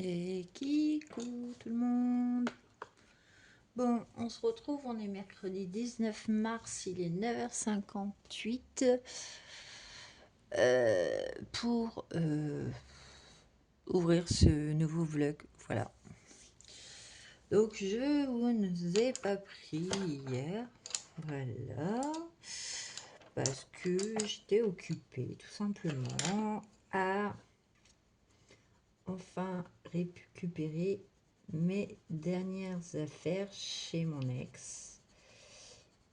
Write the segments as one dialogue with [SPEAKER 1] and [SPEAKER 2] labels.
[SPEAKER 1] Et coucou tout le monde. Bon, on se retrouve, on est mercredi 19 mars, il est 9h58 pour ouvrir ce nouveau vlog. Voilà. Donc je vous ai pas pris hier. Voilà. Parce que j'étais occupée tout simplement à enfin récupérer mes dernières affaires chez mon ex.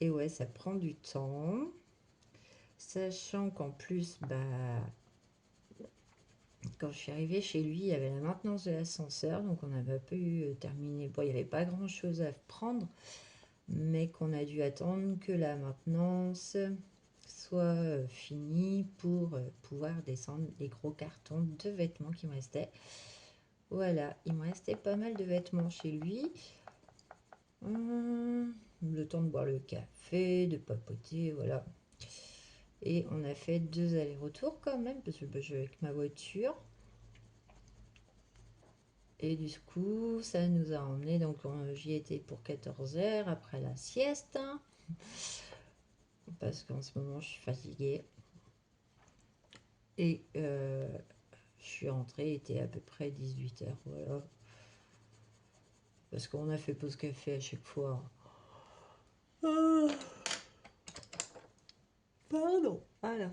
[SPEAKER 1] Et ouais, ça prend du temps. Sachant qu'en plus, quand je suis arrivée chez lui, il y avait la maintenance de l'ascenseur. Donc on n'avait pas pu terminer. Bon, il n'y avait pas grand chose à prendre. Mais qu'on a dû attendre que la maintenance soit finie pour pouvoir descendre les gros cartons de vêtements qui me restaient. Voilà, il me restait pas mal de vêtements chez lui. Le temps de boire le café, de papoter, voilà. Et on a fait 2 allers-retours quand même, parce que je vais avec ma voiture. Et du coup, ça nous a emmené, donc j'y étais pour 14 heures après la sieste. Parce qu'en ce moment, je suis fatiguée. Et je suis rentrée, il était à peu près 18 heures, voilà. Parce qu'on a fait pause café à chaque fois. Pardon, voilà.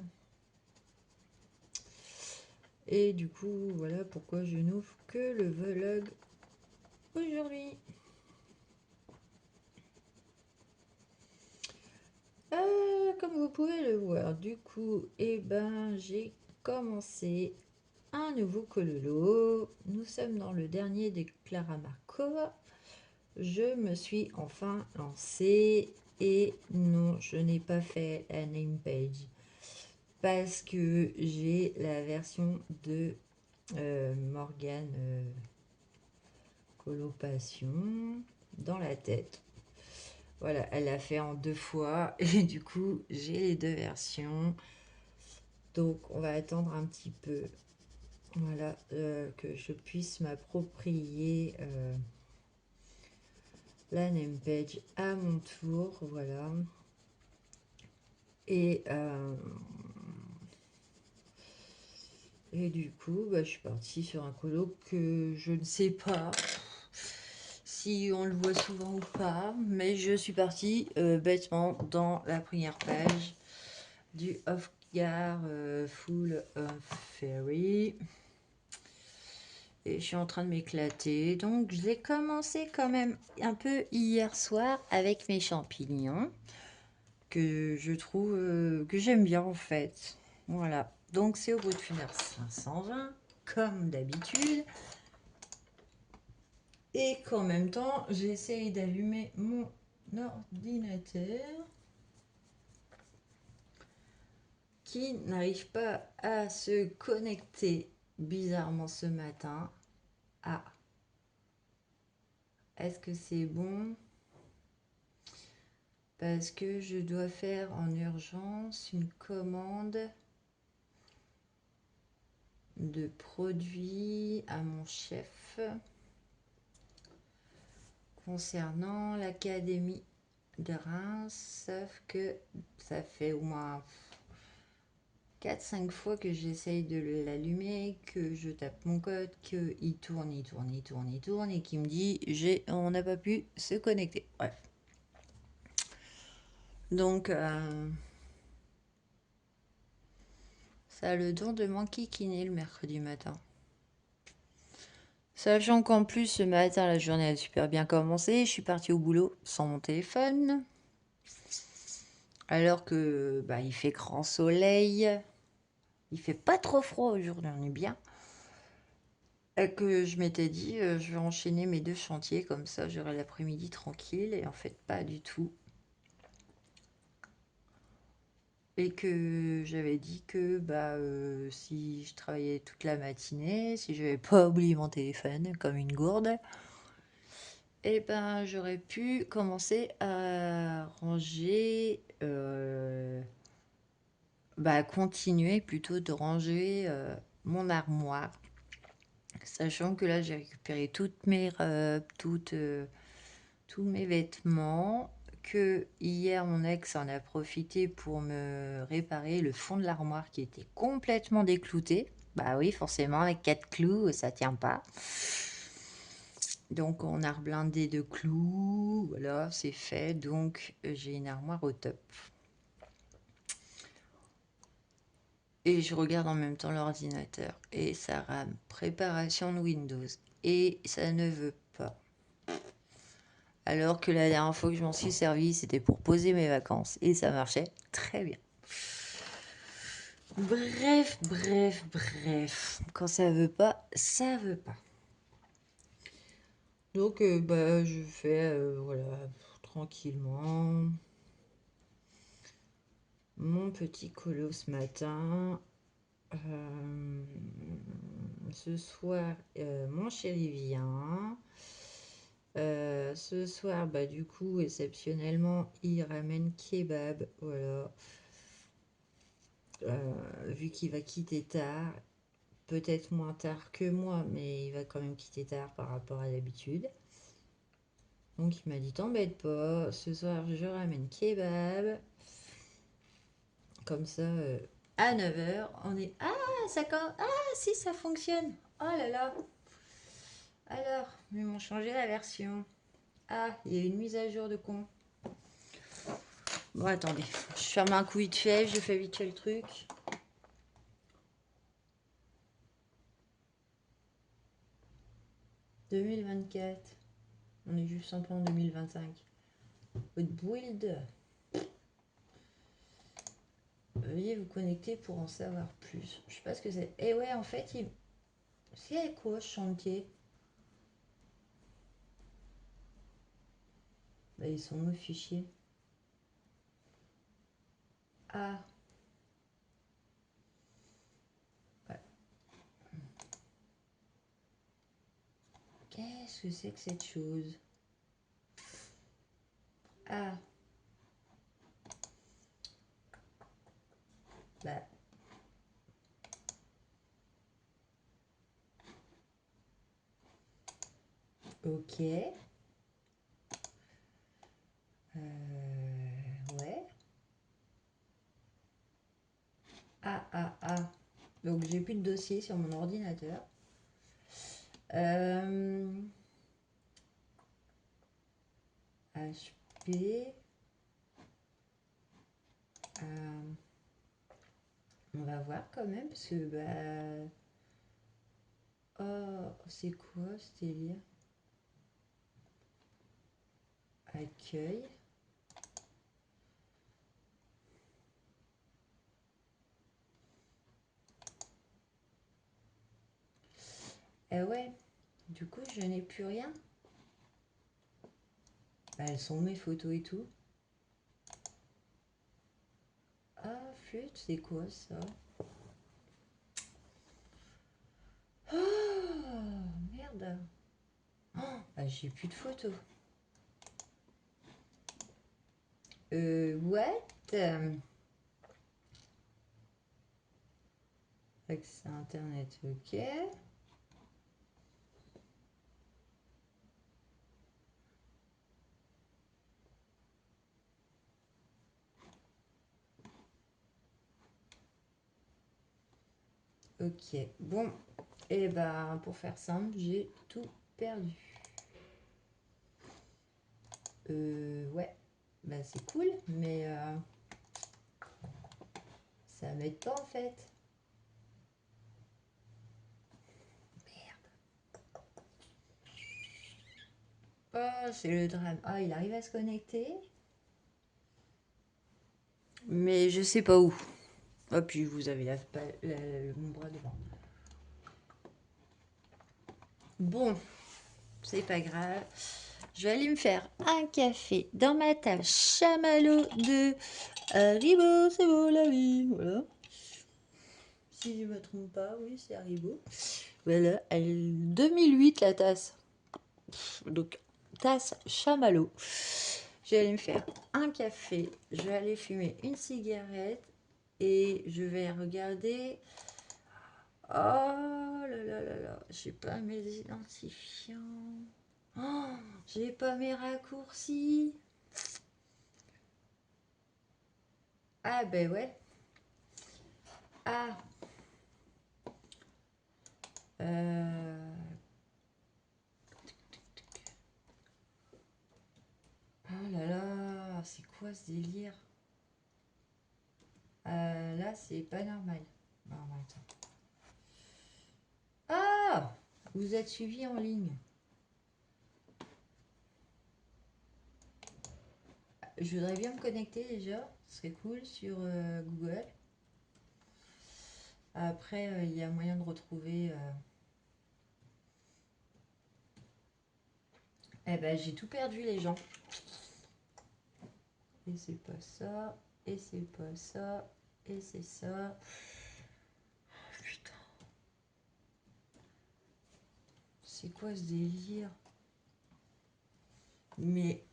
[SPEAKER 1] Et du coup, voilà pourquoi je n'ouvre que le vlog aujourd'hui. Comme vous pouvez le voir, du coup, j'ai commencé un nouveau Kololo. Nous sommes dans le dernier des Clara Markova. Je me suis enfin lancée et non, je n'ai pas fait la name page parce que j'ai la version de Morgane Colocation dans la tête. Voilà, elle l'a fait en 2 fois et du coup j'ai les 2 versions. Donc on va attendre un petit peu, voilà, que je puisse m'approprier la name page à mon tour, voilà. Et du coup, je suis partie sur un colo que je ne sais pas si on le voit souvent ou pas, mais je suis partie bêtement dans la première page du Off-Gar Full of Fairy. Et je suis en train de m'éclater. Donc, je l'ai commencé quand même un peu hier soir avec mes champignons. Que je trouve que j'aime bien en fait. Voilà. Donc, c'est au bout de finir 520, comme d'habitude. Et qu'en même temps, j'essaye d'allumer mon ordinateur qui n'arrive pas à se connecter bizarrement ce matin. Ah, est-ce que c'est bon? Parce que je dois faire en urgence une commande de produits à mon chef concernant l'académie de Reims, sauf que ça fait au moins 4-5 fois que j'essaye de l'allumer, que je tape mon code, qu'il tourne, et qu'il me dit on n'a pas pu se connecter. Bref. Donc, ça a le don de m'enquiquiner le mercredi matin. Sachant qu'en plus, ce matin, la journée a super bien commencé. Je suis partie au boulot sans mon téléphone. Alors que il fait grand soleil. Il fait pas trop froid aujourd'hui, on est bien. Et que je m'étais dit, je vais enchaîner mes 2 chantiers, comme ça j'aurai l'après-midi tranquille. Et en fait, pas du tout. Et que j'avais dit que si je travaillais toute la matinée, si je n'avais pas oublié mon téléphone comme une gourde, et j'aurais pu commencer à ranger, continuer plutôt de ranger mon armoire Sachant que là, j'ai récupéré tous mes vêtements, que hier, mon ex en a profité pour me réparer le fond de l'armoire qui était complètement déclouté. Bah oui, forcément, avec 4 clous, ça tient pas. Donc, on a reblindé de clous. Voilà, c'est fait. Donc, j'ai une armoire au top. Et je regarde en même temps l'ordinateur. Et ça rame. Préparation de Windows. Et ça ne veut pas. Alors que la dernière fois que je m'en suis servi, c'était pour poser mes vacances. Et ça marchait très bien. Bref, bref, bref. Quand ça veut pas, ça veut pas. Donc, bah, je fais, voilà, tranquillement mon petit colo ce matin. Ce soir, mon chéri vient. Ce soir, bah, du coup, exceptionnellement, il ramène kebab. Voilà. Vu qu'il va quitter tard, peut-être moins tard que moi, mais il va quand même quitter tard par rapport à d'habitude. Donc il m'a dit t'embête pas, ce soir je ramène kebab. Comme ça, à 9h, on est... Ah, si ça fonctionne. Oh là là. Alors, ils m'ont changé la version. Ah, il y a une mise à jour de con. Bon, attendez, je ferme un coup vite fait, je fais vite fait le truc. « 2024. On est juste en plan 2025. Build. Veuillez vous connecter pour en savoir plus. Je sais pas ce que c'est. Et ouais, en fait, c'est quoi ce chantier? Bah, ils sont où, fichiers? Ah. Ouais. Qu'est-ce que c'est que cette chose? Ah. Bah. Ok. Ouais. Ah. Donc j'ai plus de dossier sur mon ordinateur. HP. On va voir quand même parce que bah. Oh, c'est quoi ce délire? Accueil. Eh ouais, du coup je n'ai plus rien. Bah, elles sont mes photos et tout. Ah, flûte, c'est quoi ça? Oh, merde. Oh, bah, j'ai plus de photos. What? Accès internet, ok. Ok, bon. Et ben, pour faire simple, j'ai tout perdu. Ouais. Bah, c'est cool, mais ça m'aide pas en fait. Oh, c'est le drame. Ah, il arrive à se connecter. Mais je sais pas où. Oh, puis vous avez mon bras devant. Bon, c'est pas grave. Je vais aller me faire un café dans ma tasse chamallow de Haribo, c'est beau la vie. Voilà. Si je me trompe pas, oui, c'est Haribo. Voilà, elle 2008 la tasse. Donc, tasse chamallow. Je vais aller me faire un café. Je vais aller fumer une cigarette. Et je vais regarder Oh là là là là, j'ai pas mes identifiants. Oh, j'ai pas mes raccourcis. Ah ben ouais. Ah. Euh... Oh là là, c'est quoi ce délire? Là, c'est pas normal. Non, attends. Ah! Vous êtes suivi en ligne. Je voudrais bien me connecter déjà. Ce serait cool sur Google. Après, il y a moyen de retrouver... Eh ben, j'ai tout perdu, les gens. Et c'est pas ça. Et c'est pas ça. Et c'est ça. Oh, putain. C'est quoi ce délire? Mais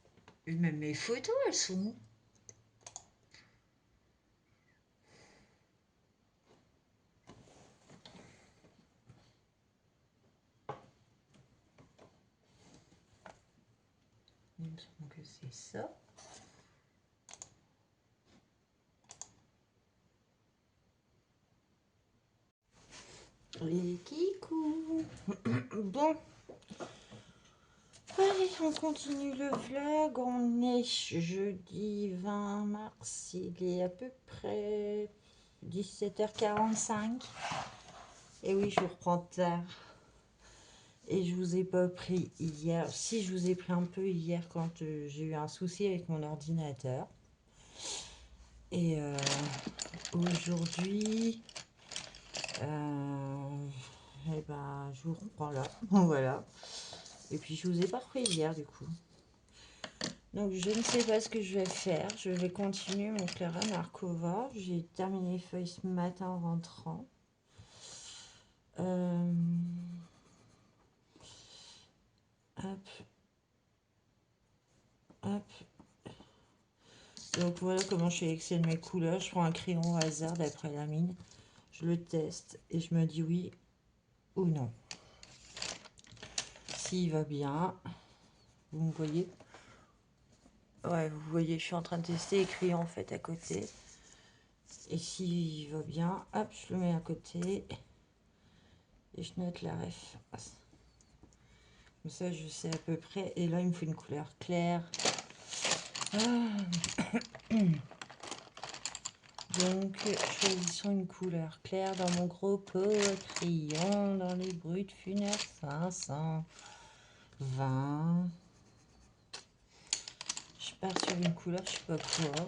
[SPEAKER 1] même mes photos, elles sont où? Il me semble que c'est ça. Les kikou. Bon. Allez, on continue le vlog. On est jeudi 20 mars. Il est à peu près 17h45. Et oui, je vous reprends tard. Et je vous ai pas pris hier. Si, je vous ai pris un peu hier quand j'ai eu un souci avec mon ordinateur. Et aujourd'hui, eh ben, je vous reprends là. Voilà. Et puis, je vous ai pas repris hier, du coup. Donc, je ne sais pas ce que je vais faire. Je vais continuer mon Clara Markova. J'ai terminé les feuilles ce matin en rentrant. Hop. Hop. Donc, voilà comment je sélectionne mes couleurs. Je prends un crayon au hasard d'après la mine. Je le teste et je me dis oui ou non. S'il va bien, vous me voyez. Ouais, vous voyez, je suis en train de tester les crayons en fait à côté. Et s'il va bien, hop, je le mets à côté. Et je note la ref. Comme ça, je sais à peu près. Et là, il me faut une couleur claire. Donc, choisissons une couleur claire dans mon gros pot à crayon, dans les brutes funèbres 520. Je pars sur une couleur, je sais pas quoi.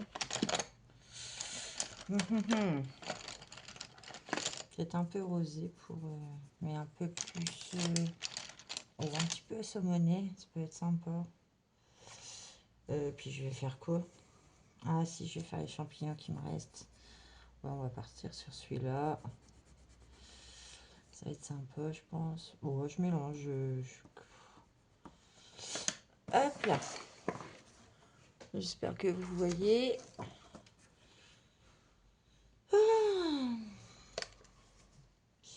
[SPEAKER 1] Peut-être un peu rosé pour, mais un peu plus, un petit peu saumonné, ça peut être sympa. Puis je vais faire quoi? Ah si, je vais faire les champignons qui me restent. Bon, on va partir sur celui-là. Ça va être sympa, je pense. Bon, je mélange. Hop là. J'espère que vous voyez.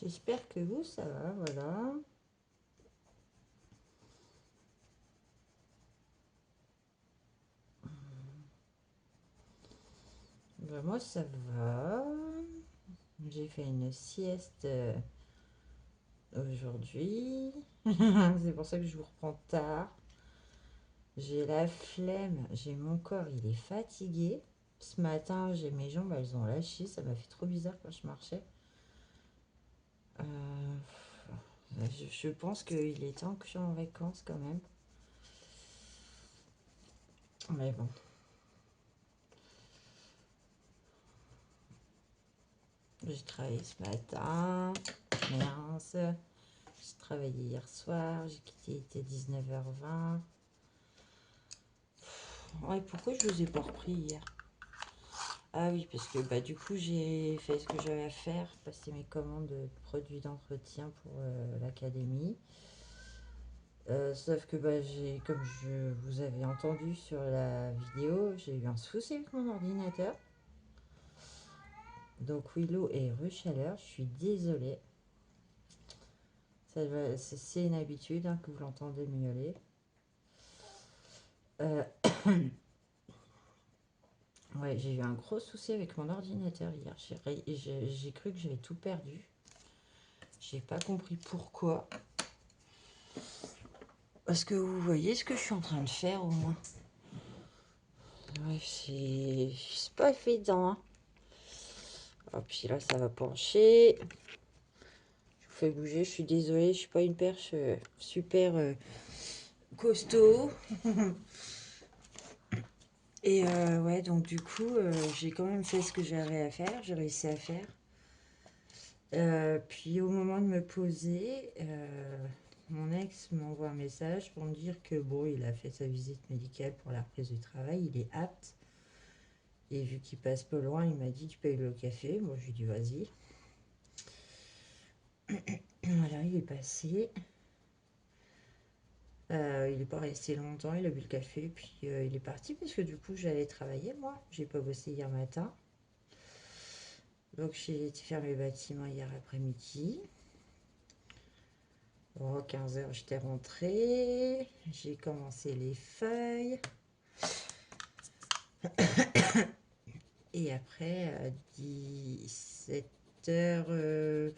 [SPEAKER 1] J'espère que vous, ça va, voilà. Ben, moi, ça va. J'ai fait une sieste aujourd'hui. C'est pour ça que je vous reprends tard. J'ai la flemme, j'ai mon corps, il est fatigué. Ce matin, j'ai mes jambes, elles ont lâché. Ça m'a fait trop bizarre quand je marchais. Je pense qu'il est temps que je sois en vacances quand même. Mais bon. J'ai travaillé ce matin. Mince. J'ai travaillé hier soir. J'ai quitté, il était 19h20. Ouais, pourquoi je vous ai pas repris hier? Ah oui, parce que bah, du coup, j'ai fait ce que j'avais à faire. Passer mes commandes de produits d'entretien pour l'académie. Sauf que bah, comme je vous avais entendu sur la vidéo, j'ai eu un souci avec mon ordinateur. Donc Willow est rechaleur, je suis désolée. C'est une habitude hein, que vous l'entendez miauler. Ouais, j'ai eu un gros souci avec mon ordinateur hier. J'ai cru que j'avais tout perdu. J'ai pas compris pourquoi. Est-ce que vous voyez ce que je suis en train de faire au moins? Ouais, c'est pas évident. Hein. Oh, puis là, ça va pencher. Je vous fais bouger. Je suis désolée, je suis pas une perche super costaud. Et ouais, donc du coup, j'ai quand même fait ce que j'avais à faire. J'ai réussi à faire. Puis au moment de me poser, mon ex m'envoie un message pour me dire que bon, il a fait sa visite médicale pour la reprise du travail, il est apte. Et vu qu'il passe pas loin, il m'a dit tu payes le café. Moi, je lui ai dit vas-y. Voilà, il est passé. Il n'est pas resté longtemps, il a bu le café, puis il est parti parce que du coup j'allais travailler moi. J'ai pas bossé hier matin. Donc j'ai été faire mes bâtiments hier après-midi. Bon, 15 h j'étais rentrée. J'ai commencé les feuilles. Et après, à 17 h,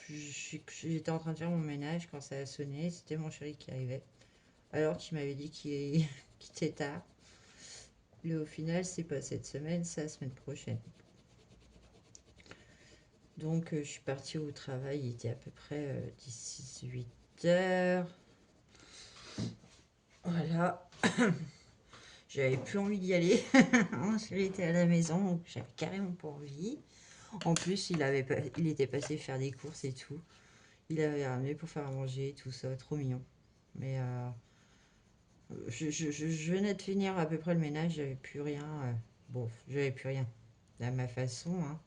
[SPEAKER 1] j'étais en train de faire mon ménage quand ça a sonné. C'était mon chéri qui arrivait. Alors qu'il m'avait dit qu'il était tard. Et au final, c'est pas cette semaine, c'est la semaine prochaine. Donc, je suis partie au travail, il était à peu près 18 h. Voilà. J'avais plus envie d'y aller. Mon chéri était à la maison, donc j'avais carrément pas envie. En plus, il était passé faire des courses et tout. Il avait ramené pour faire à manger, tout ça, trop mignon. Mais je venais de finir à peu près le ménage, j'avais plus rien. Bon, j'avais plus rien à ma façon. Hein.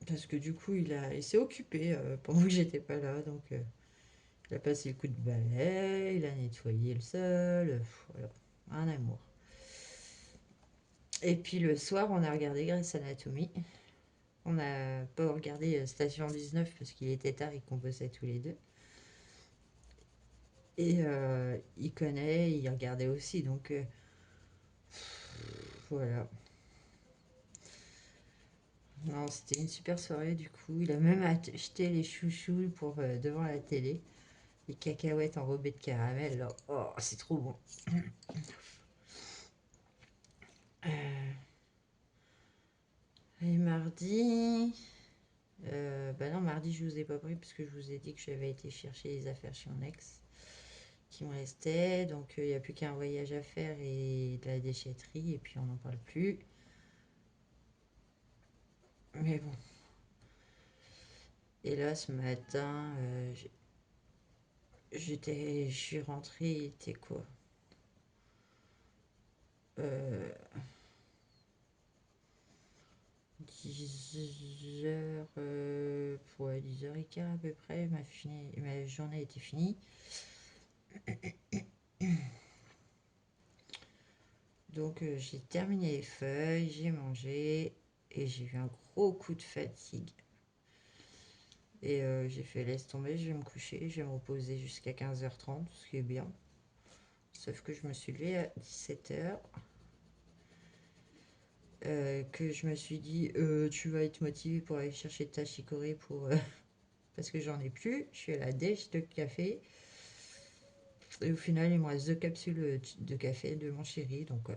[SPEAKER 1] Parce que du coup, il s'est occupé pendant que j'étais pas là. Donc, il a passé le coup de balai, il a nettoyé le sol. Voilà, un amour. Et puis le soir, on a regardé Grey's Anatomy. On n'a pas regardé Station 19 parce qu'il était tard et qu'on bossait tous les deux. Et il connaît, il regardait aussi. Donc, voilà. Non, c'était une super soirée du coup. Il a même acheté les chouchous pour devant la télé. Les cacahuètes enrobées de caramel. Là. Oh, c'est trop bon. Euh, et mardi. Bah non, mardi, je vous ai pas pris parce que je vous ai dit que j'avais été chercher les affaires chez mon ex qui me restaient. Donc, il n'y a plus qu'un voyage à faire et de la déchetterie. Et puis, on n'en parle plus. Mais bon. Et là, ce matin, je suis rentrée, il était quoi? 10 h, ouais, 10 h 15 à peu près, ma journée était finie. Donc j'ai terminé les feuilles, j'ai mangé et j'ai eu un gros coup de fatigue. Et j'ai fait laisse tomber, je vais me coucher, je vais me reposer jusqu'à 15 h 30, ce qui est bien. Sauf que je me suis levée à 17 h. Que je me suis dit, tu vas être motivé pour aller chercher ta chicorée parce que j'en ai plus. Je suis à la dèche de café. Et au final, il me reste 2 capsules de café de mon chéri. Donc,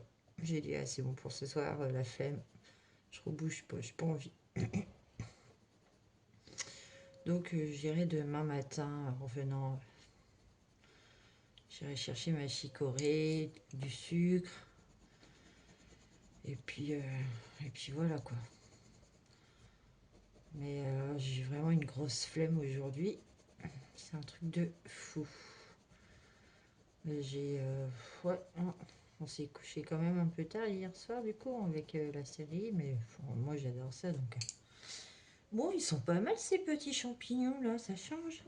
[SPEAKER 1] j'ai dit, ah, c'est bon pour ce soir, la flemme. Je rebouge pas, j'ai pas envie. Donc, j'irai demain matin, en revenant, j'irai chercher ma chicorée, du sucre. Et puis voilà quoi. Mais j'ai vraiment une grosse flemme aujourd'hui. C'est un truc de fou. J'ai. Ouais, on s'est couché quand même un peu tard hier soir, du coup, avec la série, mais moi j'adore ça donc. Bon, ils sont pas mal ces petits champignons là, ça change.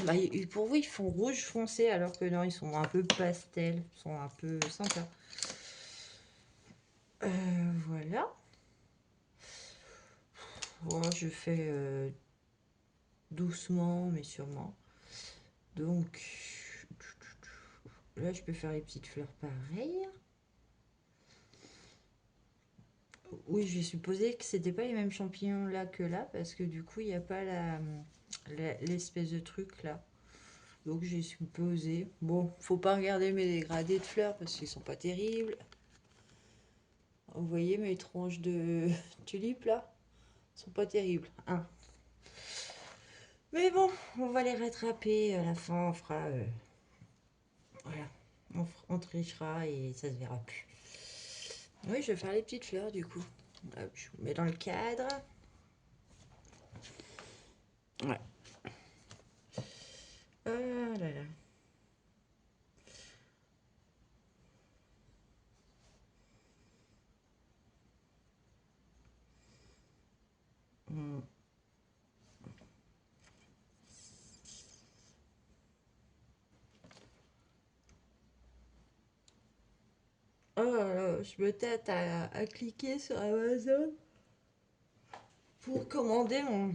[SPEAKER 1] Bah, pour vous, ils font rouge foncé alors que non, ils sont un peu pastel, ils sont un peu sympas. Voilà. Voilà, je fais doucement mais sûrement. Donc là, je peux faire les petites fleurs pareilles. Oui, j'ai supposé que c'était pas les mêmes champignons là que là, parce que du coup, il n'y a pas l'espèce de truc là. Donc j'ai supposé. Bon, faut pas regarder mes dégradés de fleurs parce qu'ils sont pas terribles. Vous voyez mes tronches de tulipes là? Ils sont pas terribles, hein. Mais bon, on va les rattraper à la fin, on fera. Voilà. On trichera et ça se verra plus. Oui, je vais faire les petites fleurs du coup. Hop, je vous mets dans le cadre. Ouais. Ah là là. Hmm. Oh là là, je me tâte à cliquer sur Amazon pour commander mon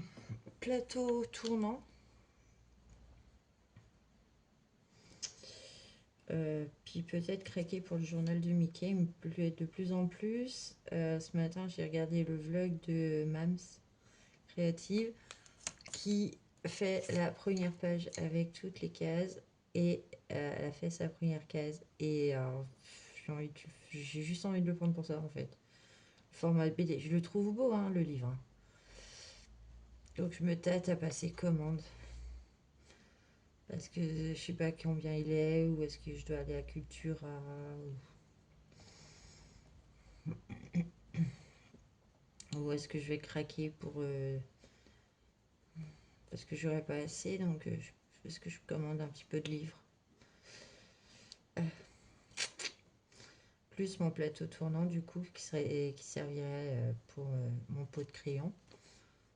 [SPEAKER 1] plateau tournant. Puis peut-être craquer pour le journal de Mickey, il me plaît de plus en plus. Ce matin, j'ai regardé le vlog de Mams Créative qui fait la première page avec toutes les cases et elle a fait sa première case et j'ai juste envie de le prendre pour ça en fait. Le format BD, je le trouve beau hein, le livre, hein. Donc je me tâte à passer commande parce que je sais pas combien il est ou est-ce que je dois aller à Cultura ou est-ce que je vais craquer pour parce que j'aurais pas assez donc est-ce que je commande un petit peu de livres. Plus mon plateau tournant du coup qui servirait pour mon pot de crayon.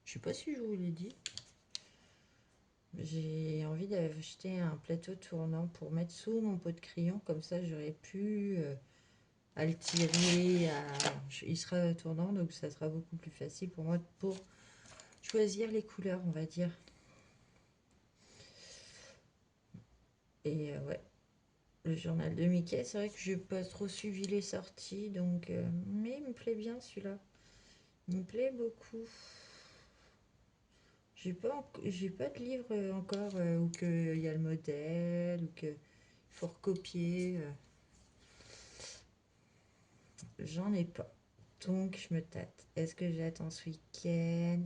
[SPEAKER 1] Je sais pas si je vous l'ai dit. J'ai envie d'acheter un plateau tournant pour mettre sous mon pot de crayon, comme ça j'aurais pu à le tirer, il sera tournant donc ça sera beaucoup plus facile pour moi pour choisir les couleurs on va dire. Et ouais, le journal de Mickey, c'est vrai que je n'ai pas trop suivi les sorties donc mais il me plaît bien celui-là. Il me plaît beaucoup. J'ai pas de livre encore où il y a le modèle, ou qu'il faut recopier. J'en ai pas. Donc je me tâte. Est-ce que j'attends ce week-end?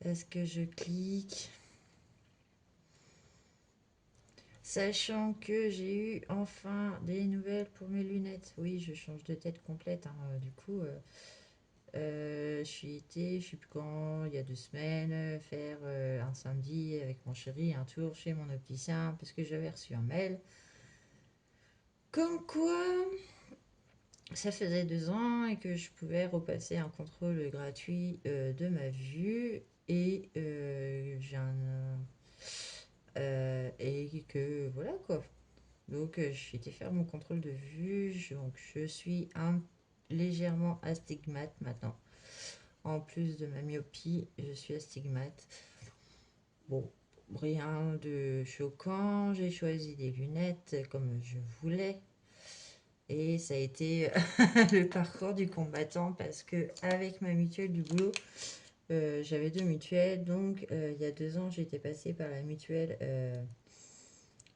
[SPEAKER 1] Est-ce que je clique? Sachant que j'ai eu enfin des nouvelles pour mes lunettes. Oui, je change de tête complète, hein. Du coup, je suis été, je sais plus quand, il y a 2 semaines, faire un samedi avec mon chéri un tour chez mon opticien parce que j'avais reçu un mail. Comme quoi, ça faisait 2 ans et que je pouvais repasser un contrôle gratuit de ma vue et et que voilà quoi. Donc j'ai été faire mon contrôle de vue, donc je suis légèrement astigmate maintenant. En plus de ma myopie, je suis astigmate. Bon, rien de choquant, j'ai choisi des lunettes comme je voulais. Et ça a été le parcours du combattant parce que avec ma mutuelle du boulot, j'avais 2 mutuelles. Donc il y a 2 ans, j'étais passée par la mutuelle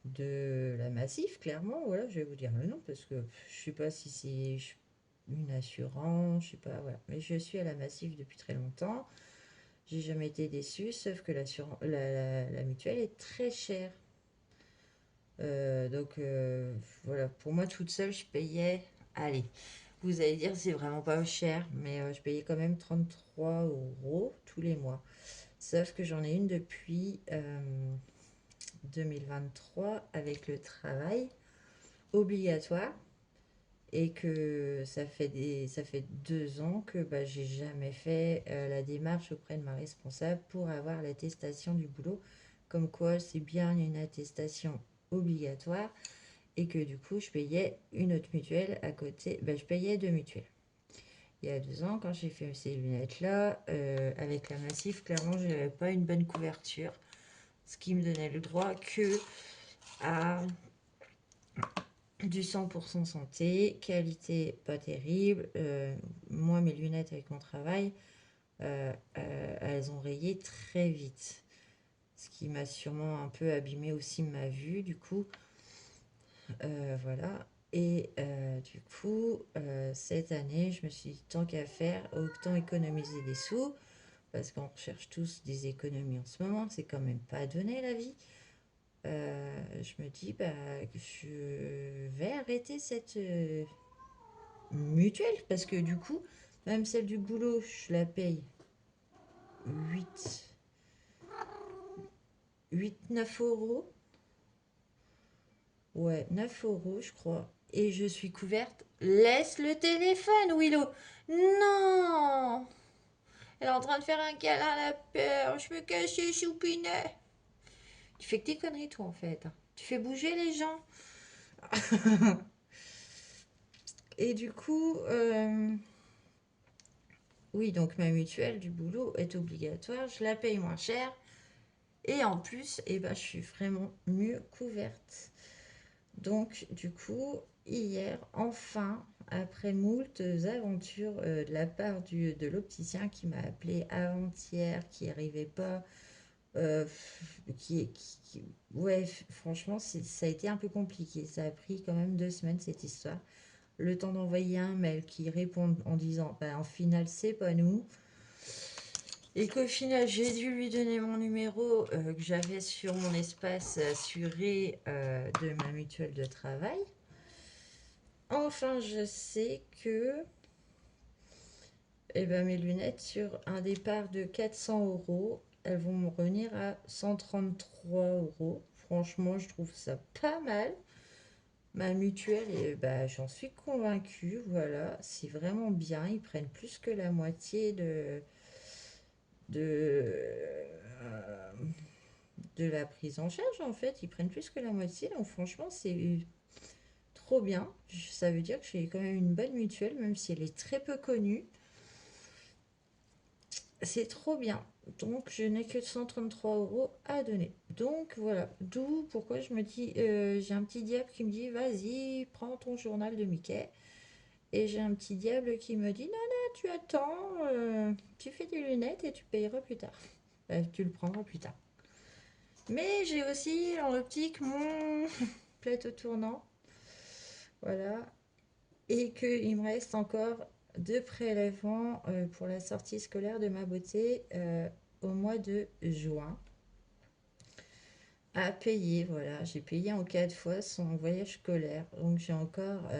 [SPEAKER 1] de la Massif, clairement. Voilà, je vais vous dire le nom parce que je sais pas si c'est une assurance, je sais pas, voilà. Mais je suis à la Massif depuis très longtemps. J'ai jamais été déçue, sauf que la mutuelle est très chère. Voilà, pour moi toute seule, je payais, allez, vous allez dire c'est vraiment pas cher, mais je payais quand même 33 € tous les mois. Sauf que j'en ai une depuis 2023 avec le travail obligatoire et que ça fait 2 ans que bah, j'ai jamais fait la démarche auprès de ma responsable pour avoir l'attestation du boulot, comme quoi c'est bien une attestation obligatoire et que du coup je payais une autre mutuelle à côté, bah, je payais 2 mutuelles. il y a 2 ans, quand j'ai fait ces lunettes-là, avec la Massif, clairement, je n'avais pas une bonne couverture. Ce qui me donnait le droit que à du 100% santé, qualité pas terrible. Moi, mes lunettes avec mon travail, elles ont rayé très vite. Ce qui m'a sûrement un peu abîmé aussi ma vue, du coup. Voilà. Et du coup, cette année, je me suis dit, tant qu'à faire, autant économiser des sous, parce qu'on recherche tous des économies en ce moment, c'est quand même pas donné la vie. Je me dis, bah, je vais arrêter cette mutuelle, parce que du coup, même celle du boulot, je la paye 8 9 euros. Ouais, 9 euros, je crois. Et je suis couverte. Laisse le téléphone, Willow. Non! Elle est en train de faire un câlin à la peur. Je me cache les choupinets. Tu fais que des conneries, toi, en fait. Tu fais bouger les gens. Et du coup, oui, donc ma mutuelle du boulot est obligatoire. Je la paye moins cher. Et en plus, eh ben, je suis vraiment mieux couverte. Donc, du coup, hier, enfin, après moult aventures de la part de l'opticien qui m'a appelé avant-hier, qui n'arrivait pas, euh, ouais, franchement, ça a été un peu compliqué. Ça a pris quand même 2 semaines cette histoire. Le temps d'envoyer un mail qui répond en disant, bah, en final, c'est pas nous. Et qu'au final, j'ai dû lui donner mon numéro que j'avais sur mon espace assuré de ma mutuelle de travail. Enfin, je sais que mes lunettes, sur un départ de 400 euros, elles vont me revenir à 133 euros. Franchement, je trouve ça pas mal. Ma mutuelle, et j'en suis convaincue. Voilà, c'est vraiment bien. Ils prennent plus que la moitié de, de la prise en charge, en fait. Ils prennent plus que la moitié. Donc, franchement, c'est trop bien. Ça veut dire que j'ai quand même une bonne mutuelle, même si elle est très peu connue. C'est trop bien. Donc, je n'ai que 133 euros à donner. Donc, voilà. D'où pourquoi je me dis, j'ai un petit diable qui me dit, vas-y, prends ton journal de Mickey. Et j'ai un petit diable qui me dit, non, non, tu attends, tu fais des lunettes et tu payeras plus tard. Tu le prendras plus tard. Mais j'ai aussi en optique mon plateau tournant. Voilà. Et qu'il me reste encore 2 prélèvements pour la sortie scolaire de ma beauté au mois de juin à payer. Voilà, j'ai payé en 4 fois son voyage scolaire. Donc j'ai encore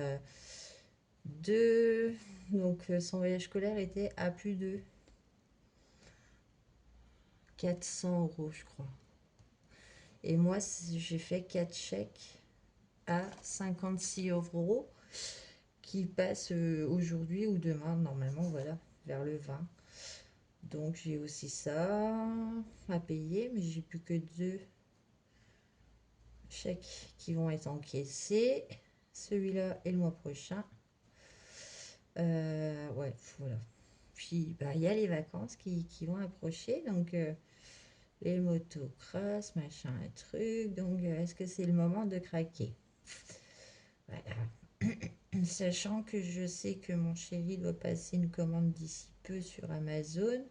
[SPEAKER 1] deux. Donc son voyage scolaire était à plus de 400 euros, je crois. Et moi, j'ai fait 4 chèques à 56 euros qui passent aujourd'hui ou demain, normalement, voilà, vers le 20. Donc j'ai aussi ça à payer, mais j'ai plus que 2 chèques qui vont être encaissés. Celui-là et le mois prochain. Ouais, voilà. Puis il y a les vacances qui vont approcher, donc les motocross, machin, un truc. Donc est-ce que c'est le moment de craquer? Voilà. Sachant que je sais que mon chéri doit passer une commande d'ici peu sur Amazon.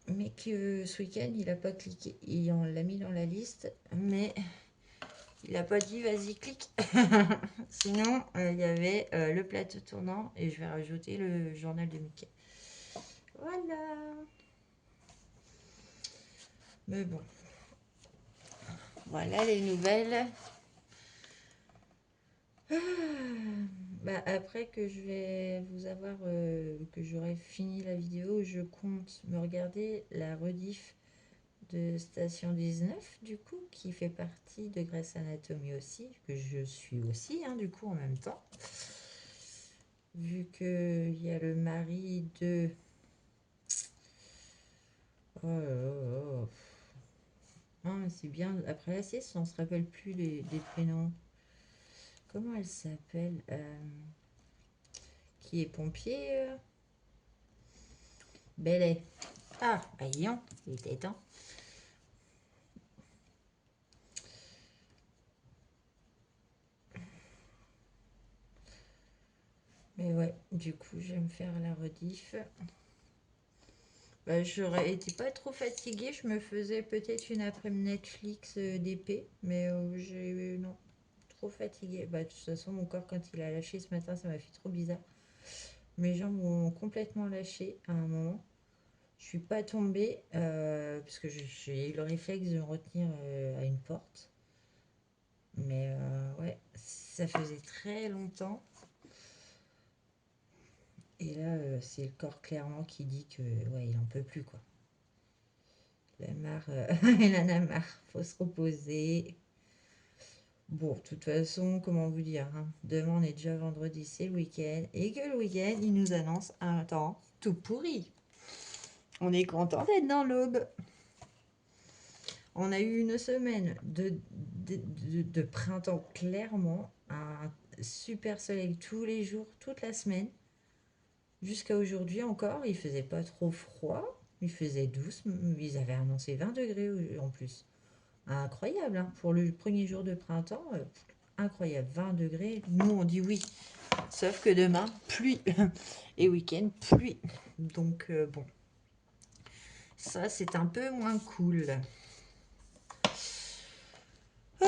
[SPEAKER 1] Mais que ce week-end, il n'a pas cliqué. On l'a mis dans la liste, mais il n'a pas dit vas-y, clique. Sinon, il y avait le plateau tournant et je vais rajouter le journal de Mickey. Voilà. Mais bon. Voilà les nouvelles. Après que je vais vous avoir, que j'aurai fini la vidéo, je compte me regarder la rediff de Station 19, du coup, qui fait partie de Grey's Anatomy aussi, que je suis aussi, hein, du coup, en même temps. Vu qu'il y a le mari de... Oh là là. Ah, c'est bien. Après la sieste, on se rappelle plus des prénoms. Comment elle s'appelle Qui est pompier Belay. Ah, bah dis donc, il était temps. Mais ouais, du coup, je vais me faire la rediff. Bah, j'aurais été pas trop fatiguée, je me faisais peut-être une après-midi Netflix d'épée, mais j'ai non, trop fatiguée. Bah, de toute façon, mon corps, quand il a lâché ce matin, ça m'a fait trop bizarre. Mes jambes ont complètement lâché à un moment. Je suis pas tombée parce que j'ai eu le réflexe de me retenir à une porte. Mais ouais, ça faisait très longtemps. Et là, c'est le corps clairement qui dit que ouais, il en peut plus quoi. Il en a marre, il en a marre. Faut se reposer. Bon, de toute façon, comment vous dire, hein, demain on est déjà vendredi, c'est le week-end. Et que le week-end, il nous annonce un temps tout pourri. On est content d'être dans l'aube. On a eu une semaine de printemps, clairement. Un super soleil tous les jours, toute la semaine. Jusqu'à aujourd'hui encore, il faisait pas trop froid. Il faisait douce. Ils avaient annoncé 20 degrés en plus. Incroyable, hein, pour le premier jour de printemps. Incroyable, 20 degrés. Nous, on dit oui. Sauf que demain, pluie. Et week-end, pluie. Donc, bon. Ça, c'est un peu moins cool. Ah,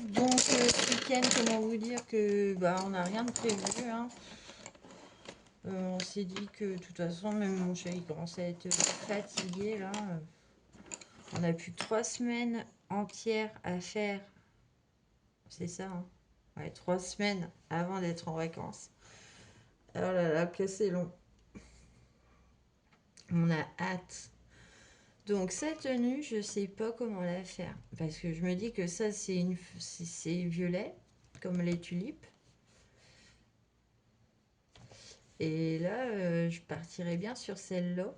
[SPEAKER 1] donc, ce week-end, comment vous dire que bah, on n'a rien de prévu. Hein. On s'est dit que de toute façon, même mon chéri commençait à être fatigué là. On a plus que 3 semaines entières à faire. C'est ça, hein. Ouais, 3 semaines avant d'être en vacances. Oh là là, que c'est long. On a hâte. Donc cette tenue, je sais pas comment la faire. Parce que je me dis que ça, c'est violet, comme les tulipes. Et là, je partirais bien sur celle-là.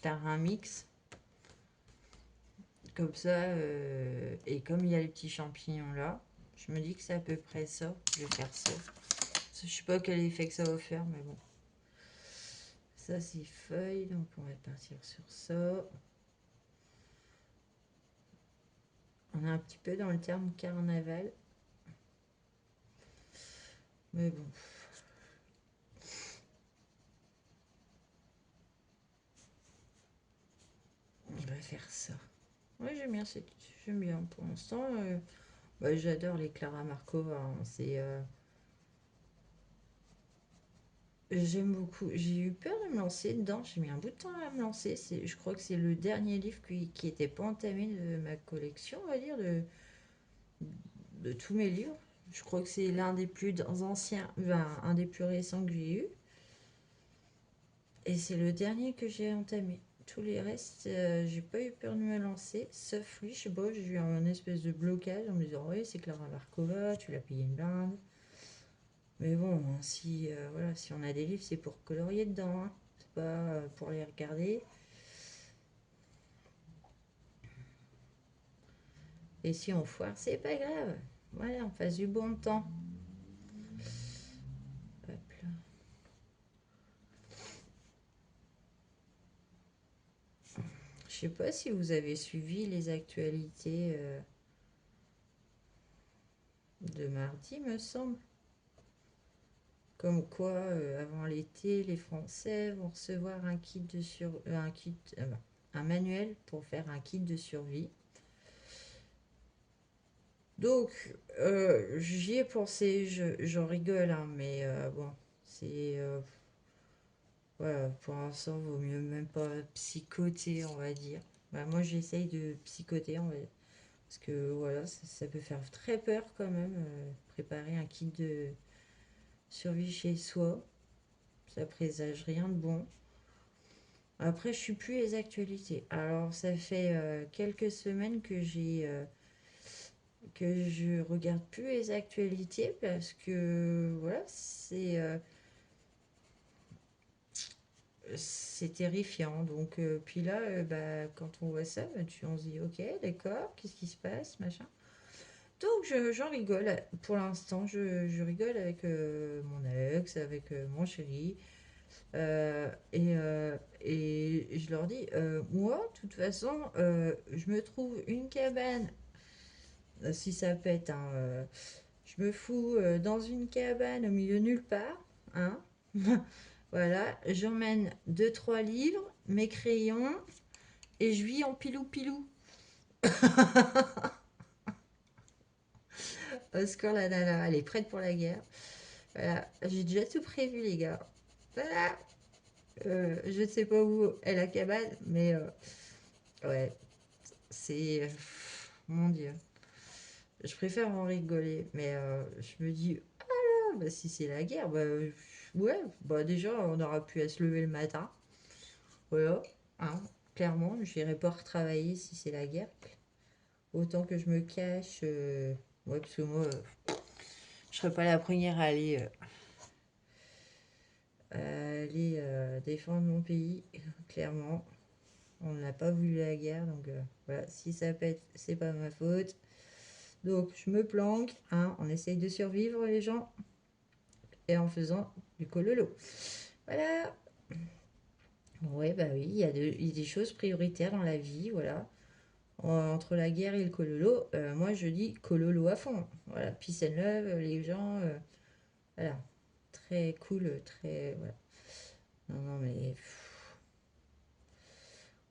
[SPEAKER 1] Faire un mix. Comme ça. Et comme il y a les petits champignons là, je me dis que c'est à peu près ça. Je vais faire ça. Je sais pas quel effet que ça va faire, mais bon. Ça, c'est feuilles. Donc on va partir sur ça. On est un petit peu dans le terme carnaval. Mais bon. On va faire ça. Oui, j'aime bien. Pour l'instant, bah, j'adore les Clara Markova. Hein. J'aime beaucoup. J'ai eu peur de me lancer dedans. J'ai mis un bout de temps à me lancer. Je crois que c'est le dernier livre qui n'était pas entamé de ma collection, on va dire, de tous mes livres. Je crois que c'est l'un des plus anciens, enfin, un des plus récents que j'ai eu. Et c'est le dernier que j'ai entamé. Tous les restes, j'ai pas eu peur de me lancer, sauf lui, je sais pas, j'ai eu un espèce de blocage en me disant oui, c'est Clara Markova, tu l'as payé une blinde. Mais bon, hein, voilà, si on a des livres, c'est pour colorier dedans, hein. C'est pas pour les regarder. Et si on foire, c'est pas grave. Voilà, on passe du bon temps. Hop là. Je sais pas si vous avez suivi les actualités de mardi, me semble. Comme quoi, avant l'été, les Français vont recevoir un manuel pour faire un kit de survie. Donc, j'y ai pensé, j'en rigole, hein, mais bon, c'est voilà, pour l'instant, vaut mieux même pas psychoter, on va dire. Bah, moi, j'essaye de psychoter, parce que voilà, ça peut faire très peur quand même, préparer un kit de survie chez soi. Ça présage rien de bon. Après, je suis plus les actualités. Alors, ça fait quelques semaines que je regarde plus les actualités parce que voilà, c'est terrifiant. Donc, puis là, bah, quand on voit ça, bah, on se dit ok, d'accord, qu'est-ce qui se passe, machin. Donc j'en rigole. Pour l'instant, je rigole avec mon ex, avec mon chéri. Et je leur dis, moi, de toute façon, je me trouve une cabane, si ça pète, hein, je me fous dans une cabane au milieu de nulle part, hein. Voilà, j'emmène deux, trois livres, mes crayons, et je vis en pilou-pilou. Oscar la nana, elle est prête pour la guerre. Voilà, j'ai déjà tout prévu, les gars. Voilà, je ne sais pas où est la cabane, mais ouais, c'est... mon Dieu. Je préfère en rigoler, mais je me dis, ah, bah, si c'est la guerre, bah, ouais, bah déjà, on aura pu à se lever le matin. Voilà, hein, clairement, je n'irai pas retravailler si c'est la guerre. Autant que je me cache, ouais, parce que moi, je serais pas la première à aller défendre mon pays, clairement. On n'a pas voulu la guerre, donc voilà, si ça pète, c'est pas ma faute. Donc je me planque, hein, on essaye de survivre les gens, et en faisant du cololo. Voilà. Ouais, bah oui, il y a des choses prioritaires dans la vie, voilà. Entre la guerre et le cololo, moi je dis cololo à fond. Voilà, peace and love, les gens, voilà, très cool, très, voilà. Non, non, mais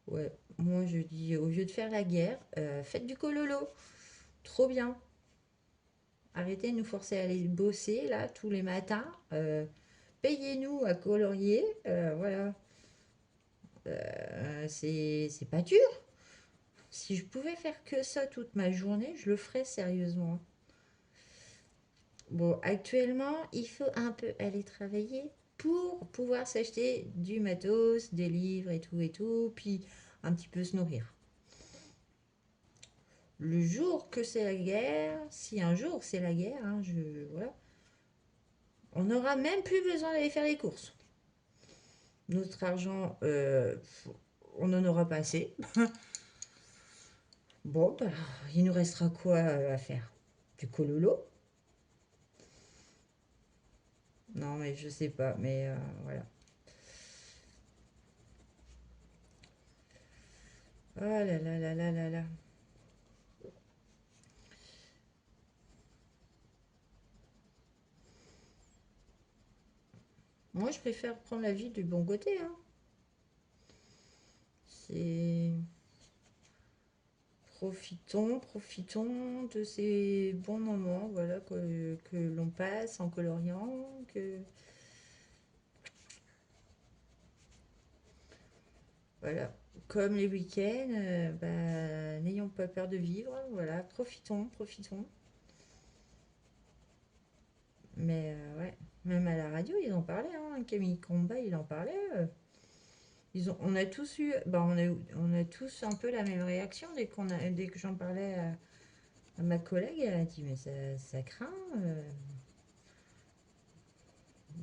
[SPEAKER 1] ouais, moi je dis au lieu de faire la guerre, faites du cololo, trop bien. Arrêtez de nous forcer à aller bosser là tous les matins. Payez-nous à colorier, voilà. C'est pas dur. Si je pouvais faire que ça toute ma journée, je le ferais sérieusement. Bon, actuellement, il faut un peu aller travailler pour pouvoir s'acheter du matos, des livres et tout, puis un petit peu se nourrir. Le jour que c'est la guerre, si un jour c'est la guerre, hein, voilà, on n'aura même plus besoin d'aller faire les courses. Notre argent, on n'en aura pas assez. Bon, bah, il nous restera quoi à faire? Du cololo? Non, mais je sais pas, mais voilà. Oh là là là là là là. Moi, je préfère prendre la vie du bon côté, hein. C'est... Profitons de ces bons moments, voilà, que l'on passe en coloriant, que... Voilà. Comme les week-ends, bah, n'ayons pas peur de vivre, voilà, profitons. Mais ouais, même à la radio, ils en parlaient, hein. Camille Combat, il en parlait. On a tous eu, bah, on a tous un peu la même réaction dès que j'en parlais à ma collègue. Elle a dit, mais ça craint.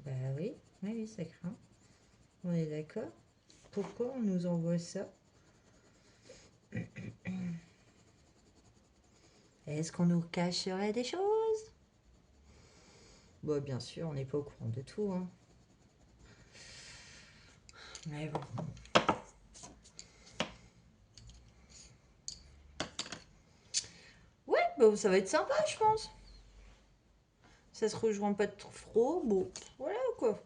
[SPEAKER 1] Bah oui, oui, oui, ça craint. On est d'accord. Pourquoi on nous envoie ça? Est-ce qu'on nous cacherait des choses? Bon, bien sûr, on n'est pas au courant de tout, hein. Mais bon. Ouais, bah, ça va être sympa, je pense. Ça se rejoint pas trop. Bon, voilà quoi.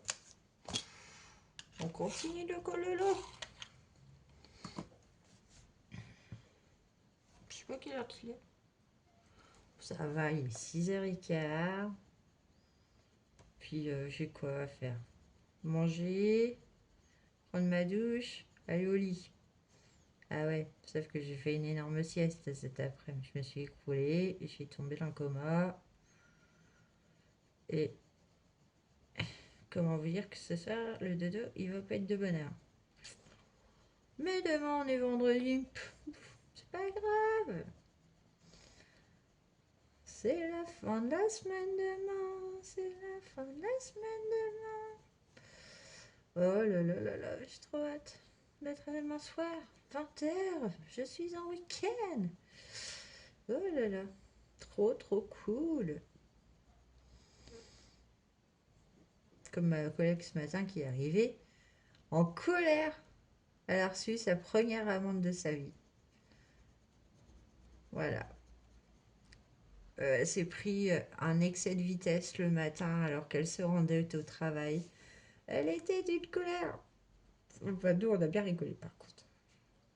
[SPEAKER 1] On continue le cololo. Je sais pas quelle heure qu'il est. Ça va, il est 6h15. Puis j'ai quoi à faire? Manger, prendre ma douche, aller au lit. Ah ouais, sauf que j'ai fait une énorme sieste cet après-midi. Je me suis écroulée, et j'ai tombé dans le coma. Et comment vous dire que ce soir, le dodo, il va pas être de bonheur. Mais demain, on est vendredi. C'est pas grave. C'est la fin de la semaine demain. C'est la fin de la semaine demain. Oh là là là là, j'ai trop hâte d'être demain soir. 20h, je suis en week-end. Oh là là, Trop cool. Comme ma collègue ce matin qui est arrivée en colère. Elle a reçu sa première amende de sa vie. Voilà. Elle s'est pris un excès de vitesse le matin alors qu'elle se rendait au travail. Elle était d'une colère. Enfin, nous, on a bien rigolé par contre.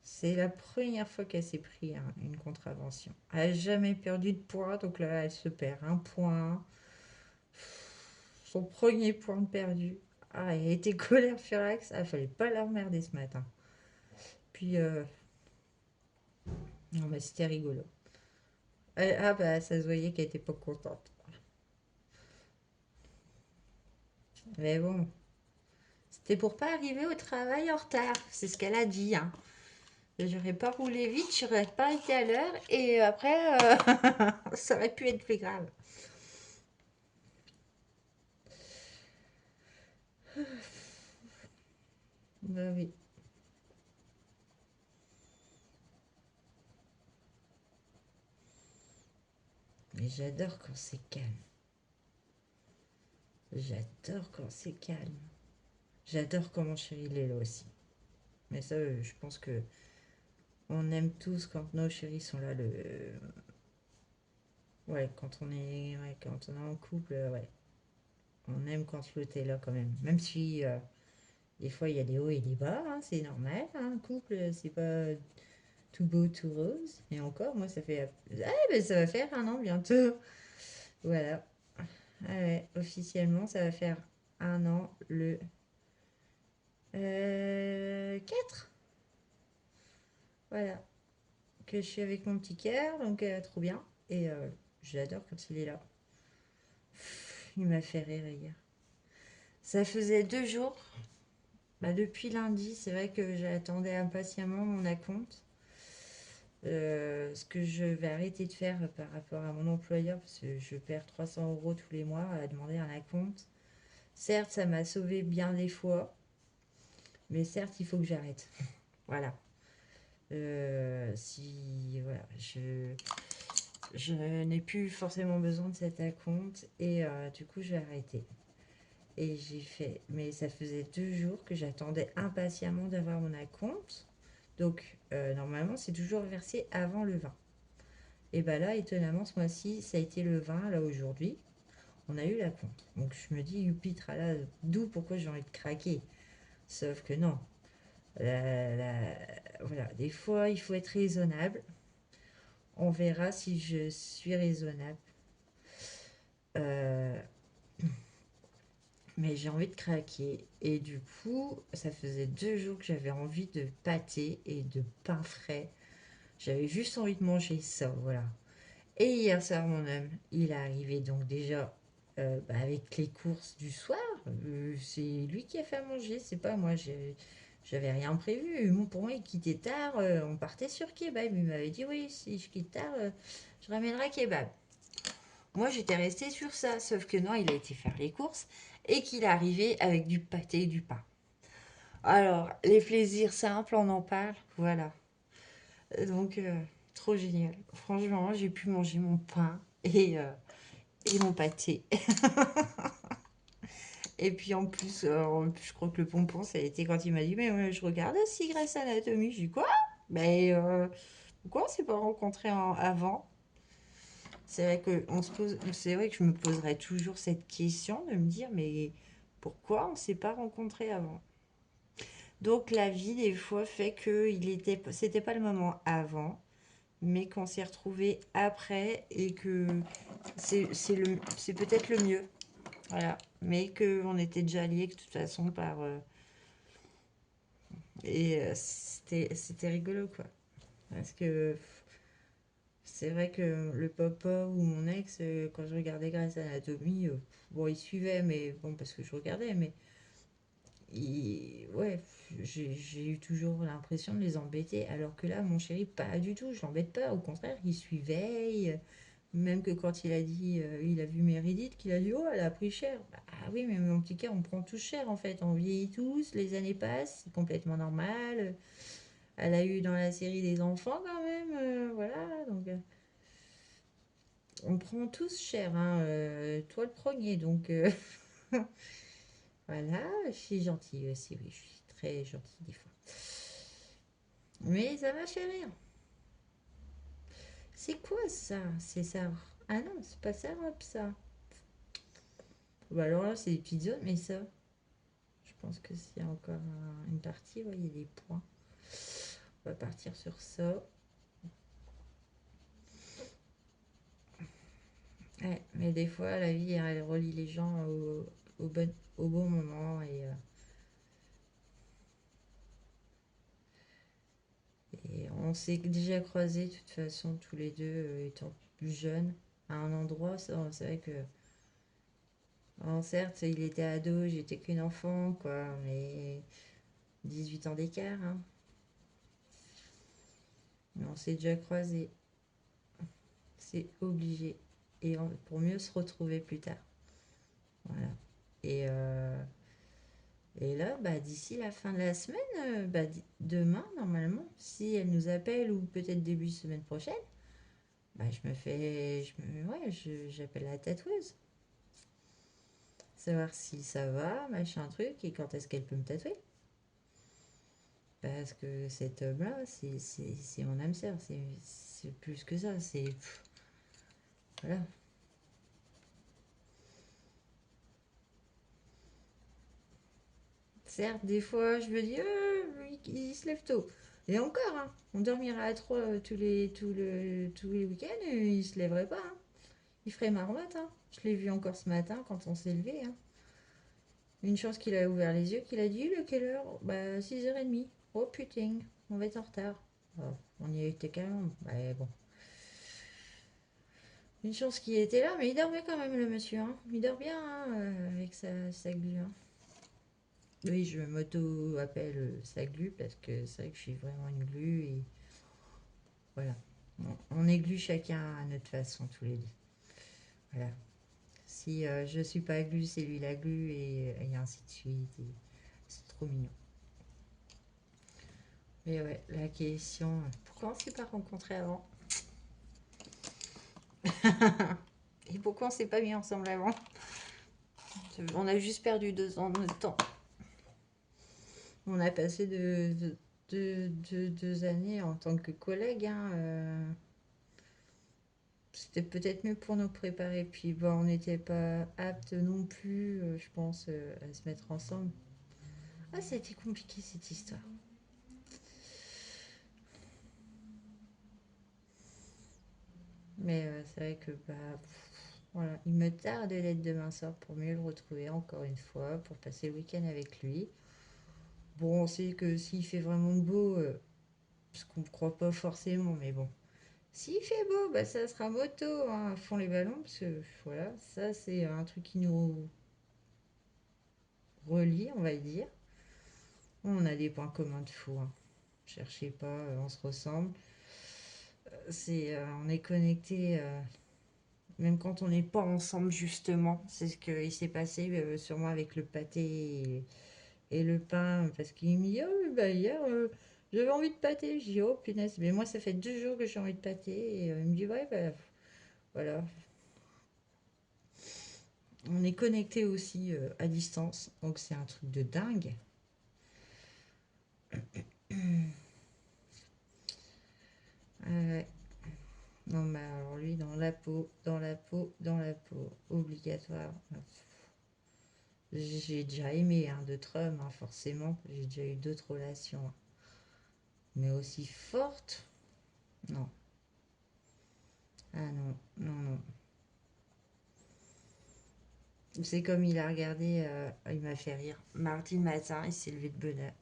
[SPEAKER 1] C'est la première fois qu'elle s'est pris une contravention. Elle n'a jamais perdu de points, donc là, elle se perd un point. Son premier point perdu. Ah, elle a été colère furax. Ah, fallait pas l'emmerder ce matin. Puis, non, mais c'était rigolo. Ah, bah, ça se voyait qu'elle était pas contente. Mais bon, c'était pour pas arriver au travail en retard. C'est ce qu'elle a dit, hein. J'aurais pas roulé vite, j'aurais pas été à l'heure. Et après, ça aurait pu être plus grave. Bah oui. Mais j'adore quand c'est calme. J'adore quand c'est calme. J'adore quand mon chéri il est là aussi. Mais ça, je pense que on aime tous quand nos chéris sont là. Ouais, quand on est en couple, ouais. On aime quand l'autre est là quand même. Même si des fois il y a des hauts et des bas, hein, c'est normal. Hein, un couple, c'est pas tout beau, tout rose. Et encore, moi, ça fait. Ah, ben ça va faire un an bientôt. Voilà. Ah ouais, officiellement, ça va faire un an le 4. Voilà. Que je suis avec mon petit cœur, donc trop bien. Et j'adore quand il est là. Il m'a fait rire hier. Ça faisait 2 jours. Bah, depuis lundi, c'est vrai que j'attendais impatiemment mon acompte. Ce que je vais arrêter de faire par rapport à mon employeur, parce que je perds 300 euros tous les mois à demander un acompte. Certes, ça m'a sauvé bien des fois, mais certes, il faut que j'arrête. Voilà. Si voilà, je n'ai plus forcément besoin de cet acompte et du coup, j'ai arrêté. Et j'ai fait, mais ça faisait 2 jours que j'attendais impatiemment d'avoir mon acompte. Donc, normalement, c'est toujours versé avant le 20. Et bah là, étonnamment, ce mois-ci, ça a été le 20, là aujourd'hui, on a eu l'acompte. Donc je me dis, youpi, tralala, d'où pourquoi j'ai envie de craquer. Sauf que non. Voilà, des fois, il faut être raisonnable. On verra si je suis raisonnable. Euh, mais j'ai envie de craquer. Et du coup, ça faisait 2 jours que j'avais envie de pâté et de pain frais. J'avais juste envie de manger ça, voilà. Et hier soir, mon homme, il est arrivé donc déjà avec les courses du soir. C'est lui qui a fait à manger, c'est pas moi. J'avais rien prévu. Pour moi, il quittait tard. On partait sur kebab. Il m'avait dit oui, si je quitte tard, je ramènerai kebab. Moi, j'étais restée sur ça. Sauf que non, il a été faire les courses et qu'il est arrivé avec du pâté et du pain. Alors, les plaisirs simples, on en parle. Voilà. Donc, trop génial. Franchement, j'ai pu manger mon pain et mon pâté. Et puis en plus, je crois que le pompon, ça a été quand il m'a dit, mais je regarde aussi Grey's Anatomy. Je dis quoi? Mais pourquoi on s'est pas rencontrés avant? C'est vrai que c'est vrai que je me poserais toujours cette question de me dire, mais pourquoi on s'est pas rencontrés avant? Donc la vie des fois fait que c'était pas le moment avant, mais qu'on s'est retrouvés après et que c'est peut-être le mieux. Voilà. Mais qu'on était déjà liés de toute façon par. C'était rigolo, quoi. Parce que c'est vrai que le papa ou mon ex, quand je regardais Grey's Anatomy, bon, il suivait, mais bon, parce que je regardais, mais ouais, j'ai eu toujours l'impression de les embêter. Alors que là, mon chéri, pas du tout, je l'embête pas. Au contraire, il suivait. Même que quand il a dit, il a vu Meredith, qu'il a dit, oh, elle a pris cher. Bah oui, mais mon petit cœur, on prend tout cher en fait. On vieillit tous, les années passent, c'est complètement normal. Elle a eu dans la série des enfants quand même, voilà. Donc, On prend tous cher, hein, toi le premier, donc voilà, je suis gentille aussi, oui, je suis très gentille des fois. Mais ça m'a fait rire. C'est quoi ça? C'est ça. Ah non, c'est pas ça, hop, ça. Bah alors là, c'est des petites zones, mais ça, je pense que s'il y a encore une partie, ouais, il y a des points. On va partir sur ça. Ouais, mais des fois, la vie, elle relie les gens au bon moment. Et on s'est déjà croisés, de toute façon, tous les deux, étant plus jeunes, à un endroit. C'est vrai que, bon, certes, il était ado, j'étais qu'une enfant, quoi, mais 18 ans d'écart, hein. Mais on s'est déjà croisés. C'est obligé. Pour mieux se retrouver plus tard. Voilà. Et, euh, et là, bah, d'ici la fin de la semaine, bah, demain, normalement, si elle nous appelle ou peut-être début semaine prochaine, bah, ouais, j'appelle la tatoueuse. Savoir si ça va, machin truc, et quand est-ce qu'elle peut me tatouer. Parce que cet homme-là, c'est mon âme sœur. C'est plus que ça. Voilà. Certes, des fois, je me dis, il se lève tôt. Et encore, hein, on dormira à trois tous les week-ends, et il se lèverait pas, hein. Il ferait marmotte, hein. Je l'ai vu encore ce matin quand on s'est levé, hein. Une chance qu'il a ouvert les yeux, qu'il a dit, il est quelle heure? Bah, 6h30. Oh putain, on va être en retard. Oh, on y était quand même. Bah, bon. Une chance qu'il était là, mais il dormait quand même, le monsieur, hein. Il dort bien, hein, avec sa glu, hein. Oui, je m'auto-appelle sa glu parce que c'est vrai que je suis vraiment une glu et voilà. On est glu chacun à notre façon, tous les deux. Voilà. Si je suis pas glu, c'est lui la glu et ainsi de suite. Et c'est trop mignon. Mais ouais, la question, pourquoi on s'est pas rencontrés avant? Et pourquoi on s'est pas mis ensemble avant? On a juste perdu 2 ans de notre temps. On a passé 2 années en tant que collègues, hein, c'était peut-être mieux pour nous préparer. Puis bon, on n'était pas aptes non plus, je pense, à se mettre ensemble. Ah, ça a été compliqué cette histoire. Mais c'est vrai que bah, voilà, il me tarde d'être demain soir pour mieux le retrouver encore une fois, pour passer le week-end avec lui. Bon, on sait que s'il fait vraiment beau, parce qu'on ne croit pas forcément, mais bon. S'il fait beau, bah ça sera moto, hein, à fond les ballons, parce que voilà, ça c'est un truc qui nous relie, on va dire. On a des points communs de fou, hein. Cherchez pas, on se ressemble. On est connectés, même quand on n'est pas ensemble, justement. C'est ce qui s'est passé sûrement avec le pâté et le pain, parce qu'il me dit, oh, bah, hier, j'avais envie de pâté. Je dis, oh punaise, mais moi, ça fait 2 jours que j'ai envie de pâté. Et il me dit, ouais, bah, voilà. On est connectés aussi à distance, donc c'est un truc de dingue. Ouais. Non, mais alors lui, dans la peau, dans la peau, dans la peau, obligatoire. J'ai déjà aimé d'autres hommes, hein, forcément. J'ai déjà eu d'autres relations, hein. Mais aussi fortes, non. Ah non, non, non. C'est comme il a regardé, il m'a fait rire. Mardi matin, il s'est levé de bonne heure.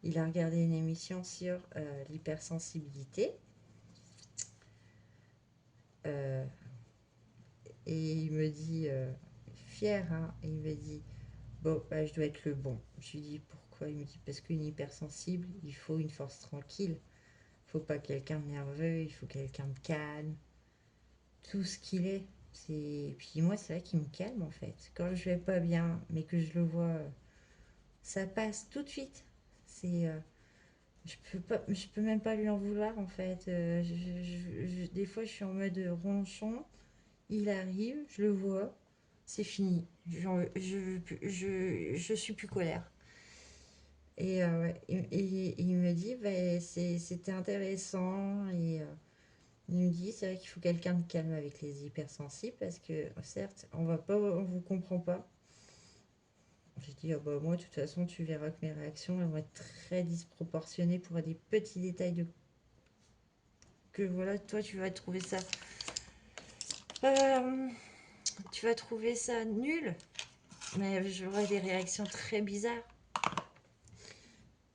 [SPEAKER 1] Il a regardé une émission sur l'hypersensibilité. euh, et il me dit, fier, hein, et il me dit, bon, bah, je dois être le bon. Je lui dis, pourquoi? Il me dit, parce qu'une hypersensible, il faut une force tranquille. Il faut pas quelqu'un de nerveux, il faut quelqu'un de calme. Tout ce qu'il est. Puis moi, c'est vrai qu'il me calme, en fait. Quand je vais pas bien, mais que je le vois, ça passe tout de suite. C'est... je peux même pas lui en vouloir en fait. Des fois, je suis en mode ronchon. Il arrive, je le vois, c'est fini. Je suis plus colère. Et, ouais, il me dit, bah, c'était intéressant. Et il me dit, c'est vrai qu'il faut quelqu'un de calme avec les hypersensibles parce que certes, on vous comprend pas. J'ai dit, ah bah, moi, de toute façon, tu verras que mes réactions elles vont être très disproportionnées pour des petits détails que voilà, toi, euh, tu vas trouver ça nul, mais j'aurai des réactions très bizarres.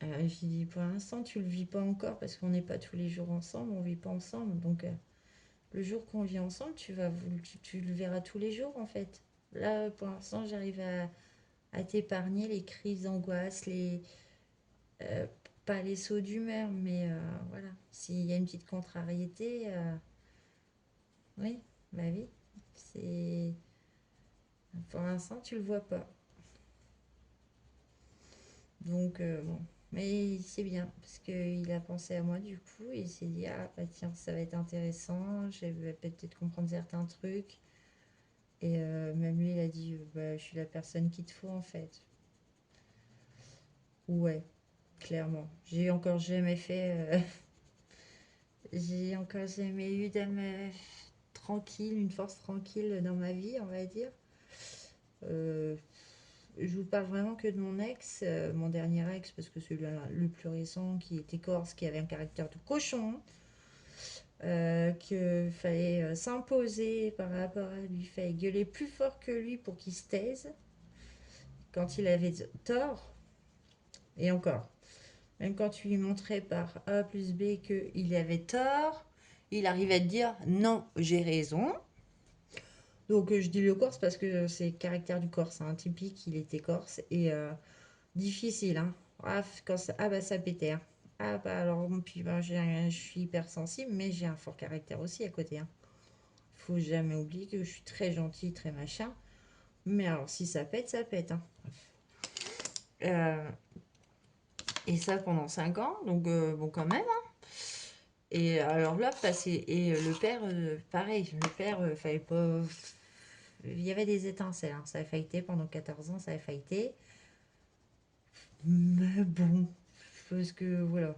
[SPEAKER 1] J'ai dit, pour l'instant, tu le vis pas encore parce qu'on n'est pas tous les jours ensemble, on vit pas ensemble. Donc, le jour qu'on vit ensemble, tu le verras tous les jours en fait. Là, pour l'instant, j'arrive à t'épargner les crises d'angoisse, euh, pas les sauts d'humeur, mais voilà. S'il y a une petite contrariété, oui, bah oui, c'est. Pour l'instant, tu le vois pas. Donc, bon. Mais c'est bien, parce qu'il a pensé à moi du coup, et il s'est dit, ah bah tiens, ça va être intéressant, je vais peut-être comprendre certains trucs. Et même lui, il a dit, bah, je suis la personne qu'il te faut en fait. Ouais, clairement. J'ai encore jamais eu d'âme tranquille, une force tranquille dans ma vie, on va dire. Euh, je vous parle vraiment que de mon ex, mon dernier ex, parce que celui-là, le plus récent, qui était corse, qui avait un caractère de cochon, qu'il fallait s'imposer par rapport à lui, il fallait gueuler plus fort que lui pour qu'il se taise quand il avait tort, et encore. Même quand tu lui montrais par A plus B qu'il avait tort, il arrivait à te dire non, j'ai raison. Donc je dis le corse parce que c'est le caractère du corse, hein, typique, il était corse et difficile. Hein. Ah bah ça pétait. Hein. Ah bah alors, puis bah, je suis hypersensible, mais j'ai un fort caractère aussi à côté. Hein. Faut jamais oublier que je suis très gentille, très machin. Mais alors si ça pète, ça pète. Hein. Euh, et ça pendant 5 ans, donc bon quand même. Hein. Et alors là, passé. Et le père, pareil, le père, fallait pas. Il y avait des étincelles, hein. Ça a faillité pendant 14 ans, ça a faillité. Mais bon, parce que voilà.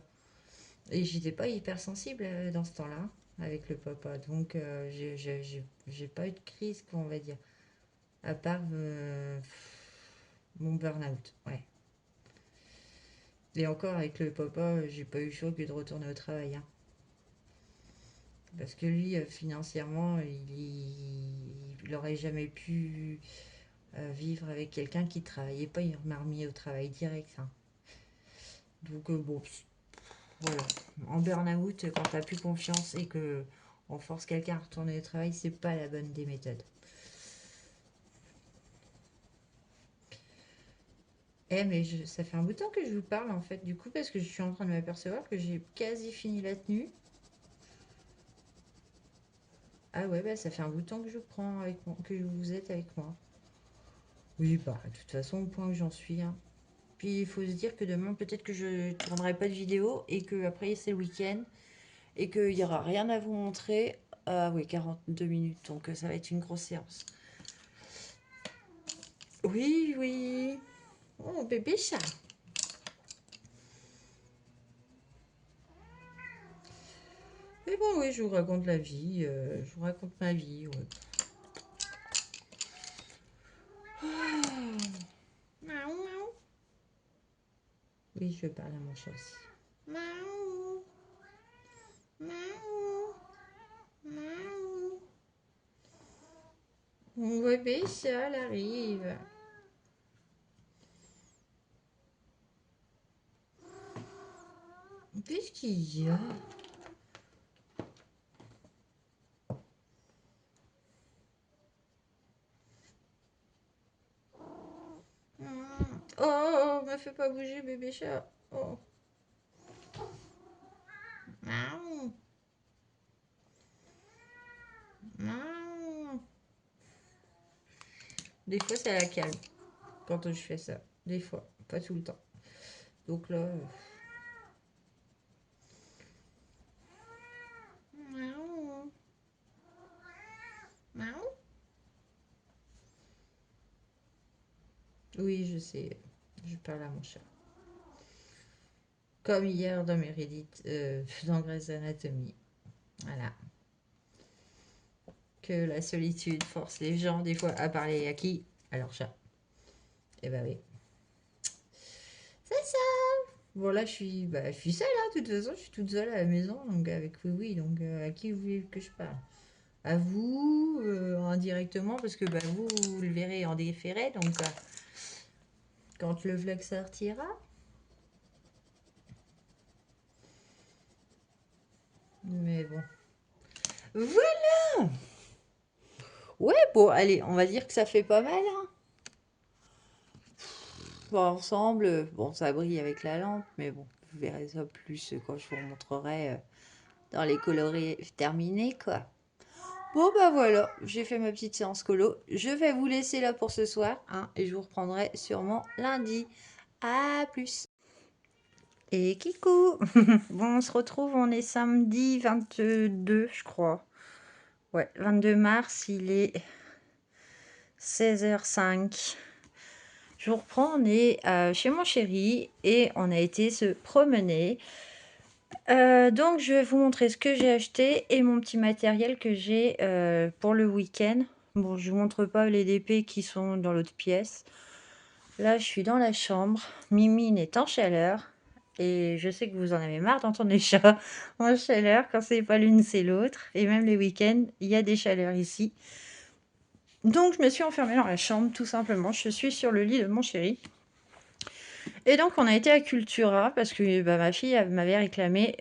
[SPEAKER 1] Et j'étais pas hypersensible dans ce temps-là, avec le papa. Donc j'ai pas eu de crise, quoi, on va dire. À part mon burn-out, ouais. Et encore avec le papa, j'ai pas eu le choix que de retourner au travail. Hein. Parce que lui, financièrement, il aurait jamais pu vivre avec quelqu'un qui travaillait pas. Il m'a remis au travail direct. Hein. Donc, bon, voilà. En burn-out, quand t'as plus confiance et que on force quelqu'un à retourner au travail, c'est pas la bonne des méthodes. Mais ça fait un bout de temps que je vous parle en fait, du coup, parce que je suis en train de m'apercevoir que j'ai quasi fini la tenue. Ah ouais, bah ça fait un bout de temps que je prends avec moi, que vous êtes avec moi. Oui, bah, de toute façon, au point que j'en suis. Hein. Puis il faut se dire que demain, peut-être que je tournerai pas de vidéo et que après c'est le week-end et qu'il n'y aura rien à vous montrer. Ah oui, 42 minutes, donc ça va être une grosse séance. Oui, oui. Oh, bébé chat. Mais bon, oui, je vous raconte la vie. Je vous raconte ma vie, ouais. Miaou, miaou. Oui, je parle à mon chat aussi. Miaou, miaou, miaou. Mon bébé chat arrive. Qu'est-ce qu'il y a? Oh, me fais pas bouger, bébé chat. Oh. Miaou. Miaou. Des fois, ça la calme quand je fais ça. Des fois, pas tout le temps. Donc là, c'est... Je parle à mon chat. Comme hier dans Meredith, dans Grey's Anatomy. Voilà. Que la solitude force les gens, des fois, à parler à qui? À leur chat. Et bah oui. C'est ça. Bon, là, je suis seule, hein, de toute façon, je suis toute seule à la maison, donc avec oui, donc à qui vous voulez que je parle? À vous, indirectement, parce que bah, vous le verrez en différé, donc quand le vlog sortira. Mais bon. Voilà. Ouais, bon, allez, on va dire que ça fait pas mal, hein. Bon, ensemble, bon, ça brille avec la lampe, mais bon, vous verrez ça plus quand je vous montrerai dans les coloris terminés, quoi. Bon, bah voilà, j'ai fait ma petite séance colo. Je vais vous laisser là pour ce soir, hein, et je vous reprendrai sûrement lundi. À plus. Et Kikou. Bon, on se retrouve, on est samedi 22, je crois. Ouais, 22 mars, il est 16h05. Je vous reprends, on est chez mon chéri et on a été se promener. Donc, je vais vous montrer ce que j'ai acheté et mon petit matériel que j'ai pour le week-end. Bon, je vous montre pas les DP qui sont dans l'autre pièce. Là, je suis dans la chambre. Mimine est en chaleur. Et je sais que vous en avez marre d'entendre les chats en chaleur. Quand c'est pas l'une, c'est l'autre. Et même les week-ends, il y a des chaleurs ici. Donc, je me suis enfermée dans la chambre, tout simplement. Je suis sur le lit de mon chéri. Et donc, on a été à Cultura parce que bah, ma fille m'avait réclamé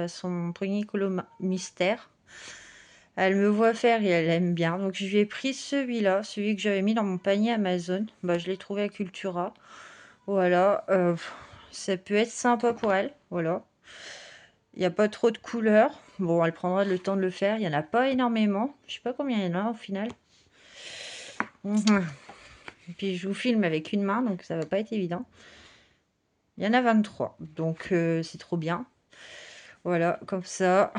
[SPEAKER 1] son premier colo mystère. Elle me voit faire et elle aime bien. Donc, je lui ai pris celui-là, celui que j'avais mis dans mon panier Amazon. Bah, je l'ai trouvé à Cultura. Voilà. Ça peut être sympa pour elle. Voilà. Il n'y a pas trop de couleurs. Bon, elle prendra le temps de le faire. Il n'y en a pas énormément. Je sais pas combien il y en a au final. Et puis, je vous filme avec une main, donc ça va pas être évident. Il y en a 23, donc c'est trop bien. Voilà, comme ça,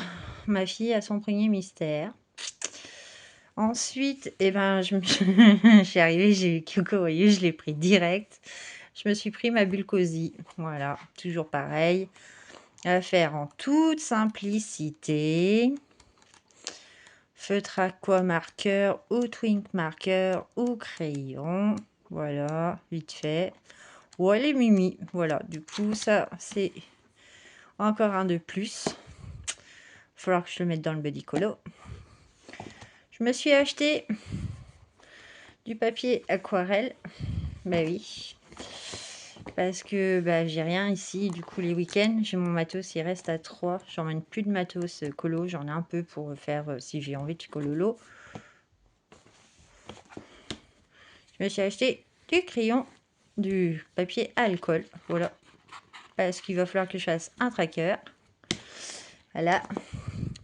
[SPEAKER 1] ma fille a son premier mystère. Ensuite, eh ben, je suis arrivée, j'ai eu Kyoko, vous voyez, je l'ai pris direct. Je me suis pris ma bulle cosy. Voilà, toujours pareil. À faire en toute simplicité. Feutre aqua marqueur ou twink marqueur ou crayon. Voilà, vite fait. Ou elle est mimi. Voilà, du coup, ça, c'est encore un de plus. Il va falloir que je le mette dans le body colo. Je me suis acheté du papier aquarelle. Bah oui. Parce que bah, j'ai rien ici. Du coup, les week-ends, j'ai mon matos, il reste à 3. J'emmène plus de matos colo. J'en ai un peu pour faire si j'ai envie de cololo. Je me suis acheté du crayon, du papier à alcool. Voilà. Parce qu'il va falloir que je fasse un tracker. Voilà.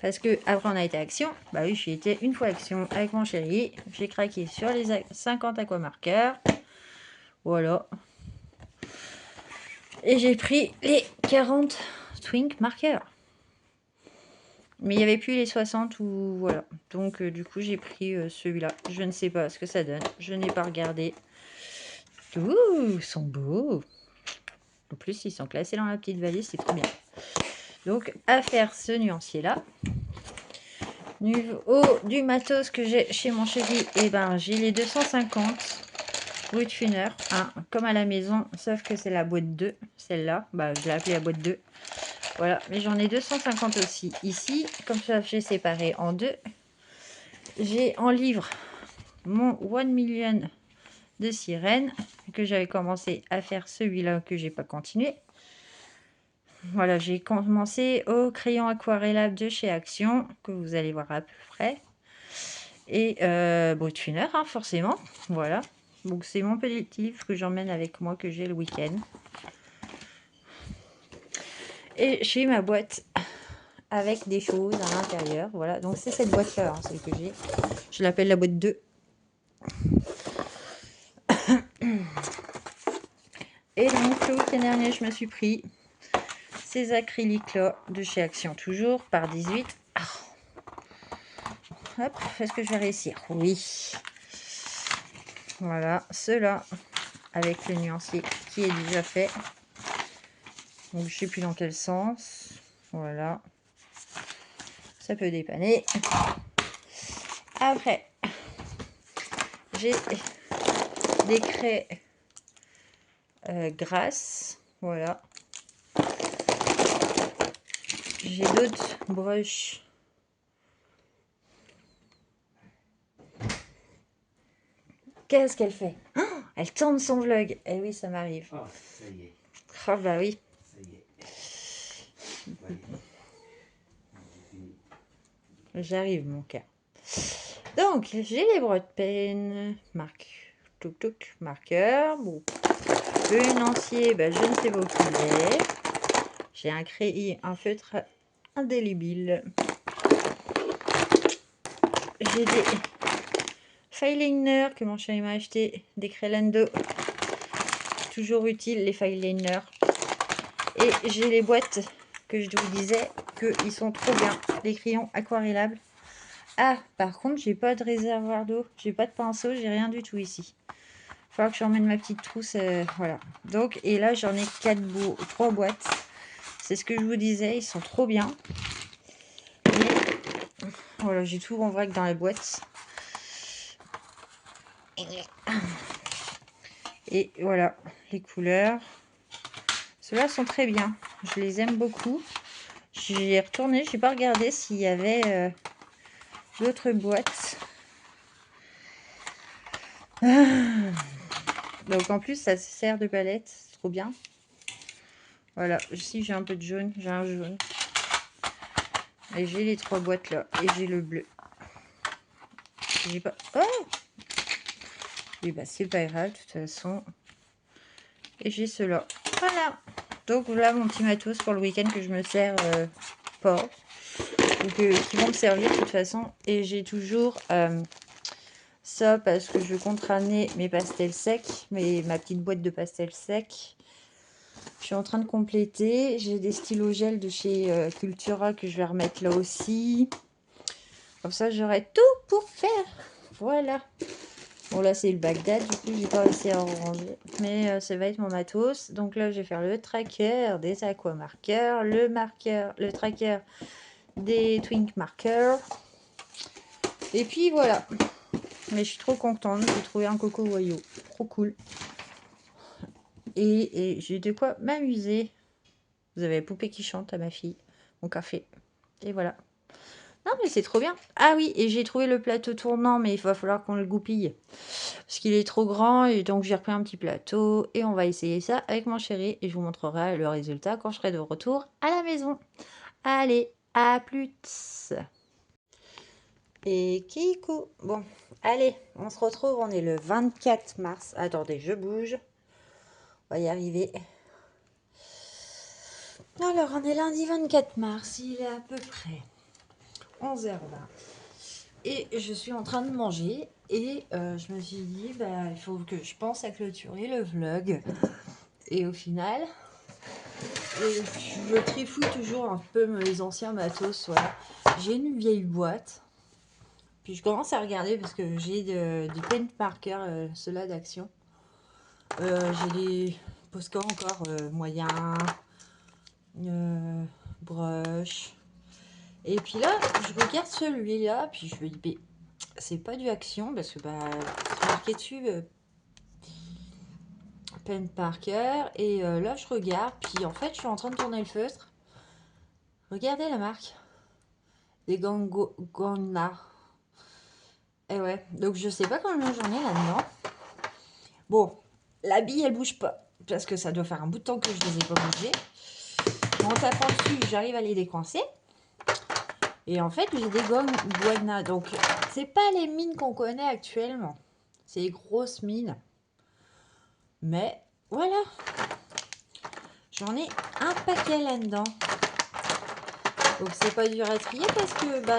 [SPEAKER 1] Parce que après on a été à Action. Bah oui, j'ai été une fois à Action avec mon chéri. J'ai craqué sur les 50 aquamarqueurs. Voilà. Et j'ai pris les 40 twink marqueurs. Mais il n'y avait plus les 60 ou voilà. Donc du coup j'ai pris celui-là. Je ne sais pas ce que ça donne. Je n'ai pas regardé. Ouh, ils sont beaux. En plus ils sont classés dans la petite valise, c'est trop bien. Donc à faire ce nuancier-là. Niveau du matos que j'ai chez mon chéri, et ben j'ai les 250 Woodfunner, hein, comme à la maison, sauf que c'est la boîte 2, celle-là, bah je l'ai appelée la boîte 2. Voilà, mais j'en ai 250 aussi ici, comme ça j'ai séparé en deux. J'ai en livre mon 1 million de sirènes, que j'avais commencé à faire celui-là que j'ai pas continué. Voilà, j'ai commencé au crayon aquarellable de chez Action, que vous allez voir à peu près. Et Woodfunner, hein, forcément. Voilà. Donc c'est mon petit livre que j'emmène avec moi, que j'ai le week-end. Et j'ai ma boîte avec des choses à l'intérieur. Voilà, donc c'est cette boîte-là, hein, celle que j'ai. Je l'appelle la boîte 2. Et donc le week-end dernier, je me suis pris ces acryliques-là de chez Action, toujours par 18. Hop, est-ce que je vais réussir? Oui. Voilà, ceux-là, avec le nuancier qui est déjà fait. Donc, je sais plus dans quel sens. Voilà. Ça peut dépanner. Après, j'ai des craies grasses. Voilà. J'ai d'autres brushes. Qu'est-ce qu'elle fait? Oh, elle tourne son vlog. Eh oui, ça m'arrive.
[SPEAKER 2] Oh, ça y est.
[SPEAKER 1] Oh bah oui.
[SPEAKER 2] Ça y est. Ça y est.
[SPEAKER 1] J'arrive, mon cœur. Donc, j'ai les brots de peine. Marqueur. Bon. Le lancier, bah, je ne sais pas où il est. J'ai un crayon, un feutre indélébile. J'ai des fileliners que mon chéri m'a acheté, des Crelando. Toujours utile les fileliners. Et j'ai les boîtes que je vous disais qu'ils sont trop bien, les crayons aquarellables. Ah, par contre, j'ai pas de réservoir d'eau, j'ai pas de pinceau, j'ai rien du tout ici. Il va falloir que j'emmène ma petite trousse, voilà. Donc, et là, j'en ai 3 boîtes. C'est ce que je vous disais, ils sont trop bien. Et, voilà, j'ai tout en vrac dans la boîte. Et voilà, les couleurs. Ceux-là sont très bien, je les aime beaucoup. J'ai retourné, j'ai pas regardé s'il y avait d'autres boîtes. Donc en plus, ça sert de palette, c'est trop bien. Voilà, ici j'ai un peu de jaune, j'ai un jaune. Et j'ai les 3 boîtes là, et j'ai le bleu. J'ai pas... Oh! Et bah c'est pas grave, de toute façon. Et j'ai ceux-là. Voilà. Donc voilà mon petit matos pour le week-end que je me sers pas. Ou qui vont me servir de toute façon. Et j'ai toujours ça parce que je compte ramener mes pastels secs, ma petite boîte de pastels secs. Je suis en train de compléter. J'ai des stylos gel de chez Cultura que je vais remettre là aussi. Comme ça, j'aurai tout pour faire. Voilà. Bon, là, c'est le Bagdad. Du coup, j'ai pas réussi à en ranger. Mais ça va être mon matos. Donc là, je vais faire le tracker des aquamarqueurs, le tracker des twink markers. Et puis, voilà. Mais je suis trop contente. J'ai trouvé un coco Wayo. Trop cool. Et j'ai de quoi m'amuser. Vous avez la poupée qui chante à ma fille. Mon café. Et voilà. Non, mais c'est trop bien. Ah oui, et j'ai trouvé le plateau tournant, mais il va falloir qu'on le goupille. Parce qu'il est trop grand, et donc j'ai repris un petit plateau. Et on va essayer ça avec mon chéri. Et je vous montrerai le résultat quand je serai de retour à la maison. Allez, à plus. Et Kikou. Bon, allez, on se retrouve. On est le 24 mars. Attendez, je bouge. On va y arriver. Alors, on est lundi 24 mars. Il est à peu près 11h20. Et je suis en train de manger. Et je me suis dit, bah, il faut que je pense à clôturer le vlog. Et au final, je trifouille toujours un peu mes anciens matos. Voilà. J'ai une vieille boîte. Puis je commence à regarder parce que j'ai du pen marker, ceux-là d'action. J'ai des Posca encore moyens, brush. Et puis là, je regarde celui-là, puis je me dis, c'est pas du action parce que bah, c'est marqué dessus pen Parker. Et là, je regarde, puis en fait, je suis en train de tourner le feutre. Regardez la marque. Des Gangna. Et ouais, donc je sais pas combien j'en ai là-dedans. Bon, la bille, elle bouge pas. Parce que ça doit faire un bout de temps que je les ai pas bougés. En tapant dessus, j'arrive à les décoincer. Et en fait, j'ai des Gangna. Donc, c'est pas les mines qu'on connaît actuellement. C'est les grosses mines. Mais, voilà. J'en ai un paquet là-dedans. Donc, c'est pas dur à trier parce que bah,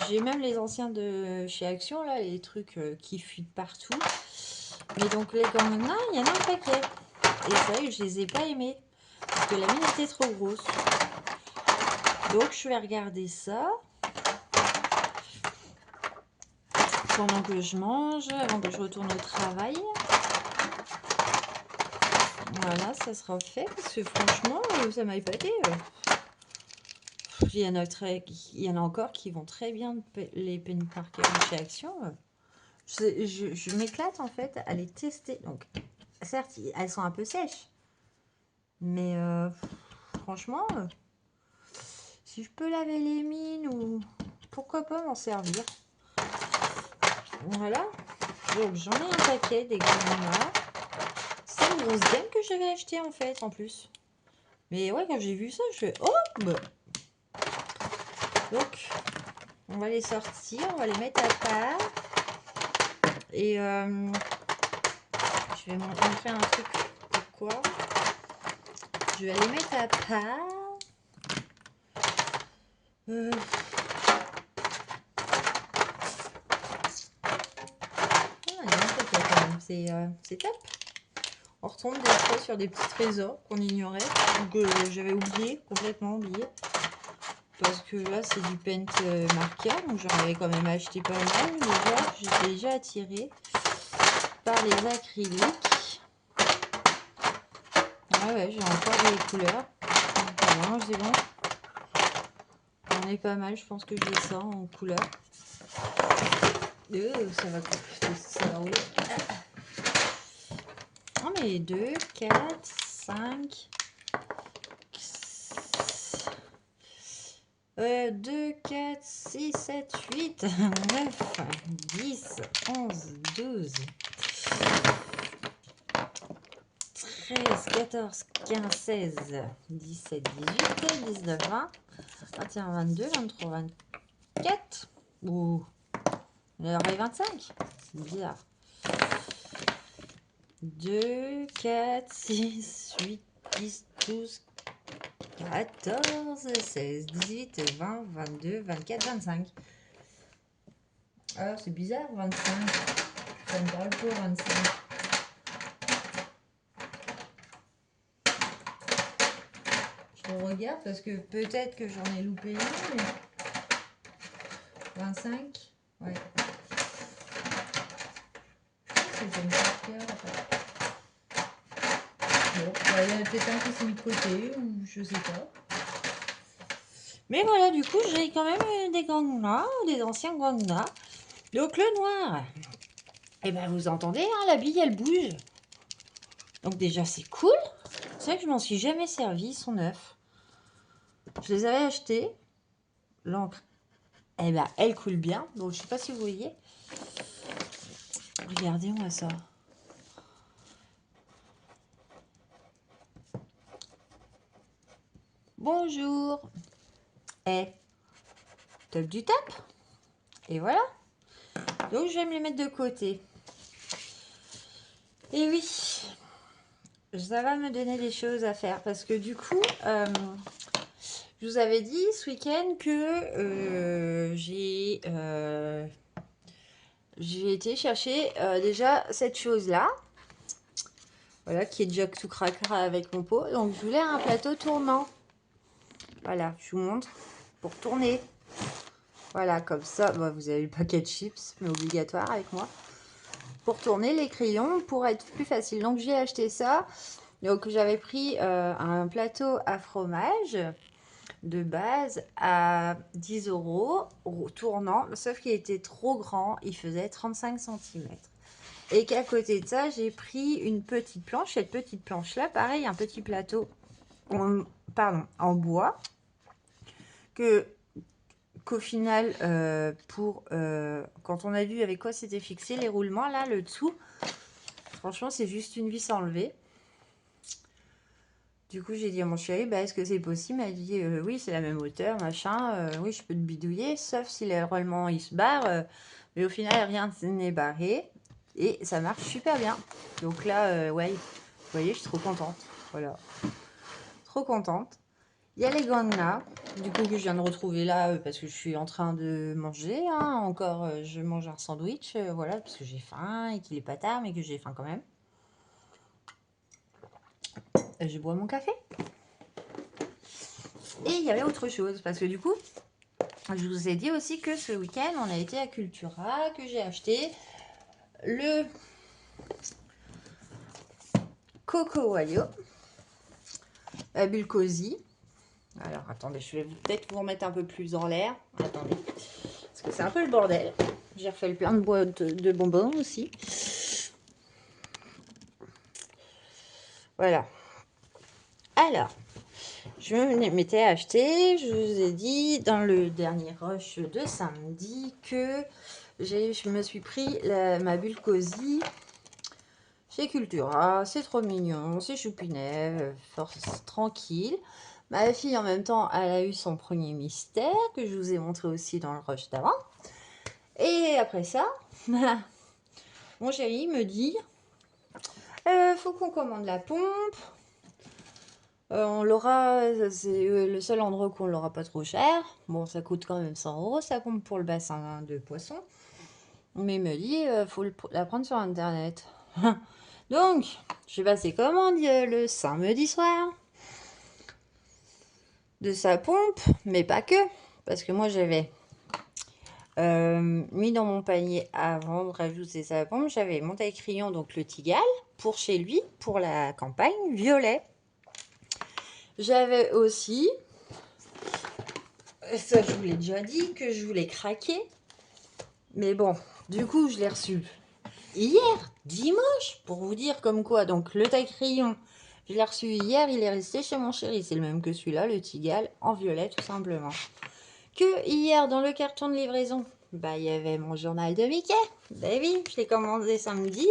[SPEAKER 1] j'ai même les anciens de chez Action, là, les trucs qui fuient partout. Mais donc, les Gangna, il y en a un paquet. Et c'est vrai que je les ai pas aimés. Parce que la mine était trop grosse. Donc, je vais regarder ça. pendant que je mange, avant que je retourne au travail. Voilà, ça sera fait, parce que franchement, ça m'a épaté. Il y en a encore qui vont très bien, les penny markers chez Action. Je m'éclate en fait à les tester. Donc, certes, elles sont un peu sèches. Mais franchement, si je peux laver les mines ou pourquoi pas m'en servir. Voilà. Donc j'en ai un paquet des gommes. C'est une grosse gamme que j'avais acheté en fait en plus. Mais ouais, quand j'ai vu ça, je fais oh bah. Donc on va les sortir, on va les mettre à part. Et je vais montrer un truc. Pourquoi? Je vais les mettre à part. C'est top. On retombe des fois sur des petits trésors qu'on ignorait, ou que j'avais oublié, complètement oublié. Parce que là, c'est du paint marqueur, donc j'en avais quand même acheté pas mal. Déjà, j'étais déjà attirée par les acryliques. Ah ouais, j'ai encore des couleurs. Voilà, c'est bon. On est pas mal, je pense que j'ai ça en couleur. Ça va rouler. Oh, mais 2, 4, 5... 2, 4, 6, 7, 8, 9, 10, 11, 12, 13, 14, 15, 16, 17, 18, 19, 20, 21, 22, 23, 24. Ouh, l'heure est 25. C'est bizarre. 2, 4, 6, 8, 10, 12, 14, 16, 18, 20, 22, 24, 25. Alors c'est bizarre, 25. Ça me parle pas, 25. Je regarde parce que peut-être que j'en ai loupé une, mais 25. Ouais. C'est une marqueur. Bon, il y en a peut-être un qui s'est mis de côté ou je sais pas. Mais voilà, du coup, j'ai quand même des gangnam, des anciens gangnam. Donc le noir, et ben vous entendez, hein, la bille elle bouge. Donc déjà c'est cool. C'est vrai que je m'en suis jamais servi, ils sont neufs. Je les avais achetés. L'encre, eh ben elle coule bien. Donc je sais pas si vous voyez. Regardez-moi ça. Bonjour. Top du top. Et voilà. Donc je vais me les mettre de côté. Et oui, ça va me donner des choses à faire parce que du coup, je vous avais dit ce week-end que j'ai été chercher déjà cette chose-là. Voilà, qui est déjà tout cracra avec mon pot. Donc je voulais un plateau tournant. Voilà, je vous montre pour tourner. Voilà, comme ça, bah, vous avez le paquet de chips, mais obligatoire avec moi. Pour tourner les crayons, pour être plus facile. Donc j'ai acheté ça. Donc j'avais pris un plateau à fromage de base à 10 € tournant, sauf qu'il était trop grand, il faisait 35 cm. Et qu'à côté de ça, j'ai pris une petite planche. Cette petite planche-là, pareil, un petit plateau en bois qu'au final, quand on a vu avec quoi c'était fixé, les roulements, là, le dessous, franchement, c'est juste une vis enlevée. Du coup, j'ai dit à mon chéri, bah, est-ce que c'est possible? Elle dit, oui, c'est la même hauteur, machin. Oui, je peux te bidouiller, sauf si les roulements, ils se barrent. Mais au final, rien n'est barré. Et ça marche super bien. Donc là, ouais, vous voyez, je suis trop contente. Voilà. Trop contente. Il y a les gangnam, du coup, que je viens de retrouver là, parce que je suis en train de manger. Hein. Encore, je mange un sandwich, voilà, parce que j'ai faim et qu'il est pas tard, mais que j'ai faim quand même. Je bois mon café. Et il y avait autre chose, parce que du coup, Je vous ai dit aussi que ce week-end, on a été à Cultura, que j'ai acheté le Coco Wayo, la bulle cosy. Alors, attendez, je vais peut-être vous remettre un peu plus en l'air. Attendez, parce que c'est un peu le bordel. J'ai refait plein de boîtes de bonbons aussi. Voilà. Alors, je m'étais acheté, je vous ai dit dans le dernier rush de samedi que je me suis pris ma bulle cosy chez Cultura. C'est trop mignon, c'est choupinet, force tranquille. Ma fille en même temps, elle a eu son premier mystère que je vous ai montré aussi dans le rush d'avant. Et après ça, mon chéri me dit faut qu'on commande la pompe. On l'aura, c'est le seul endroit qu'on l'aura pas trop cher. Bon, ça coûte quand même 100 euros, ça pompe pour le bassin de poisson. Mais il me dit, faut la prendre sur internet. Donc, j'ai passé commande le samedi soir de sa pompe, mais pas que. Parce que moi, j'avais mis dans mon panier avant de rajouter sa pompe, j'avais mon taille-crayon, donc le Tigal, pour chez lui, pour la campagne, violet. J'avais aussi, ça je vous l'ai déjà dit, que je voulais craquer. Mais bon, du coup, je l'ai reçu hier, dimanche, pour vous dire comme quoi. Donc, le taille-crayon, je l'ai reçu hier, il est resté chez mon chéri. C'est le même que celui-là, le Tigal, en violet, tout simplement. Que hier, dans le carton de livraison, bah, il y avait mon journal de Mickey. Bah oui, je l'ai commandé samedi,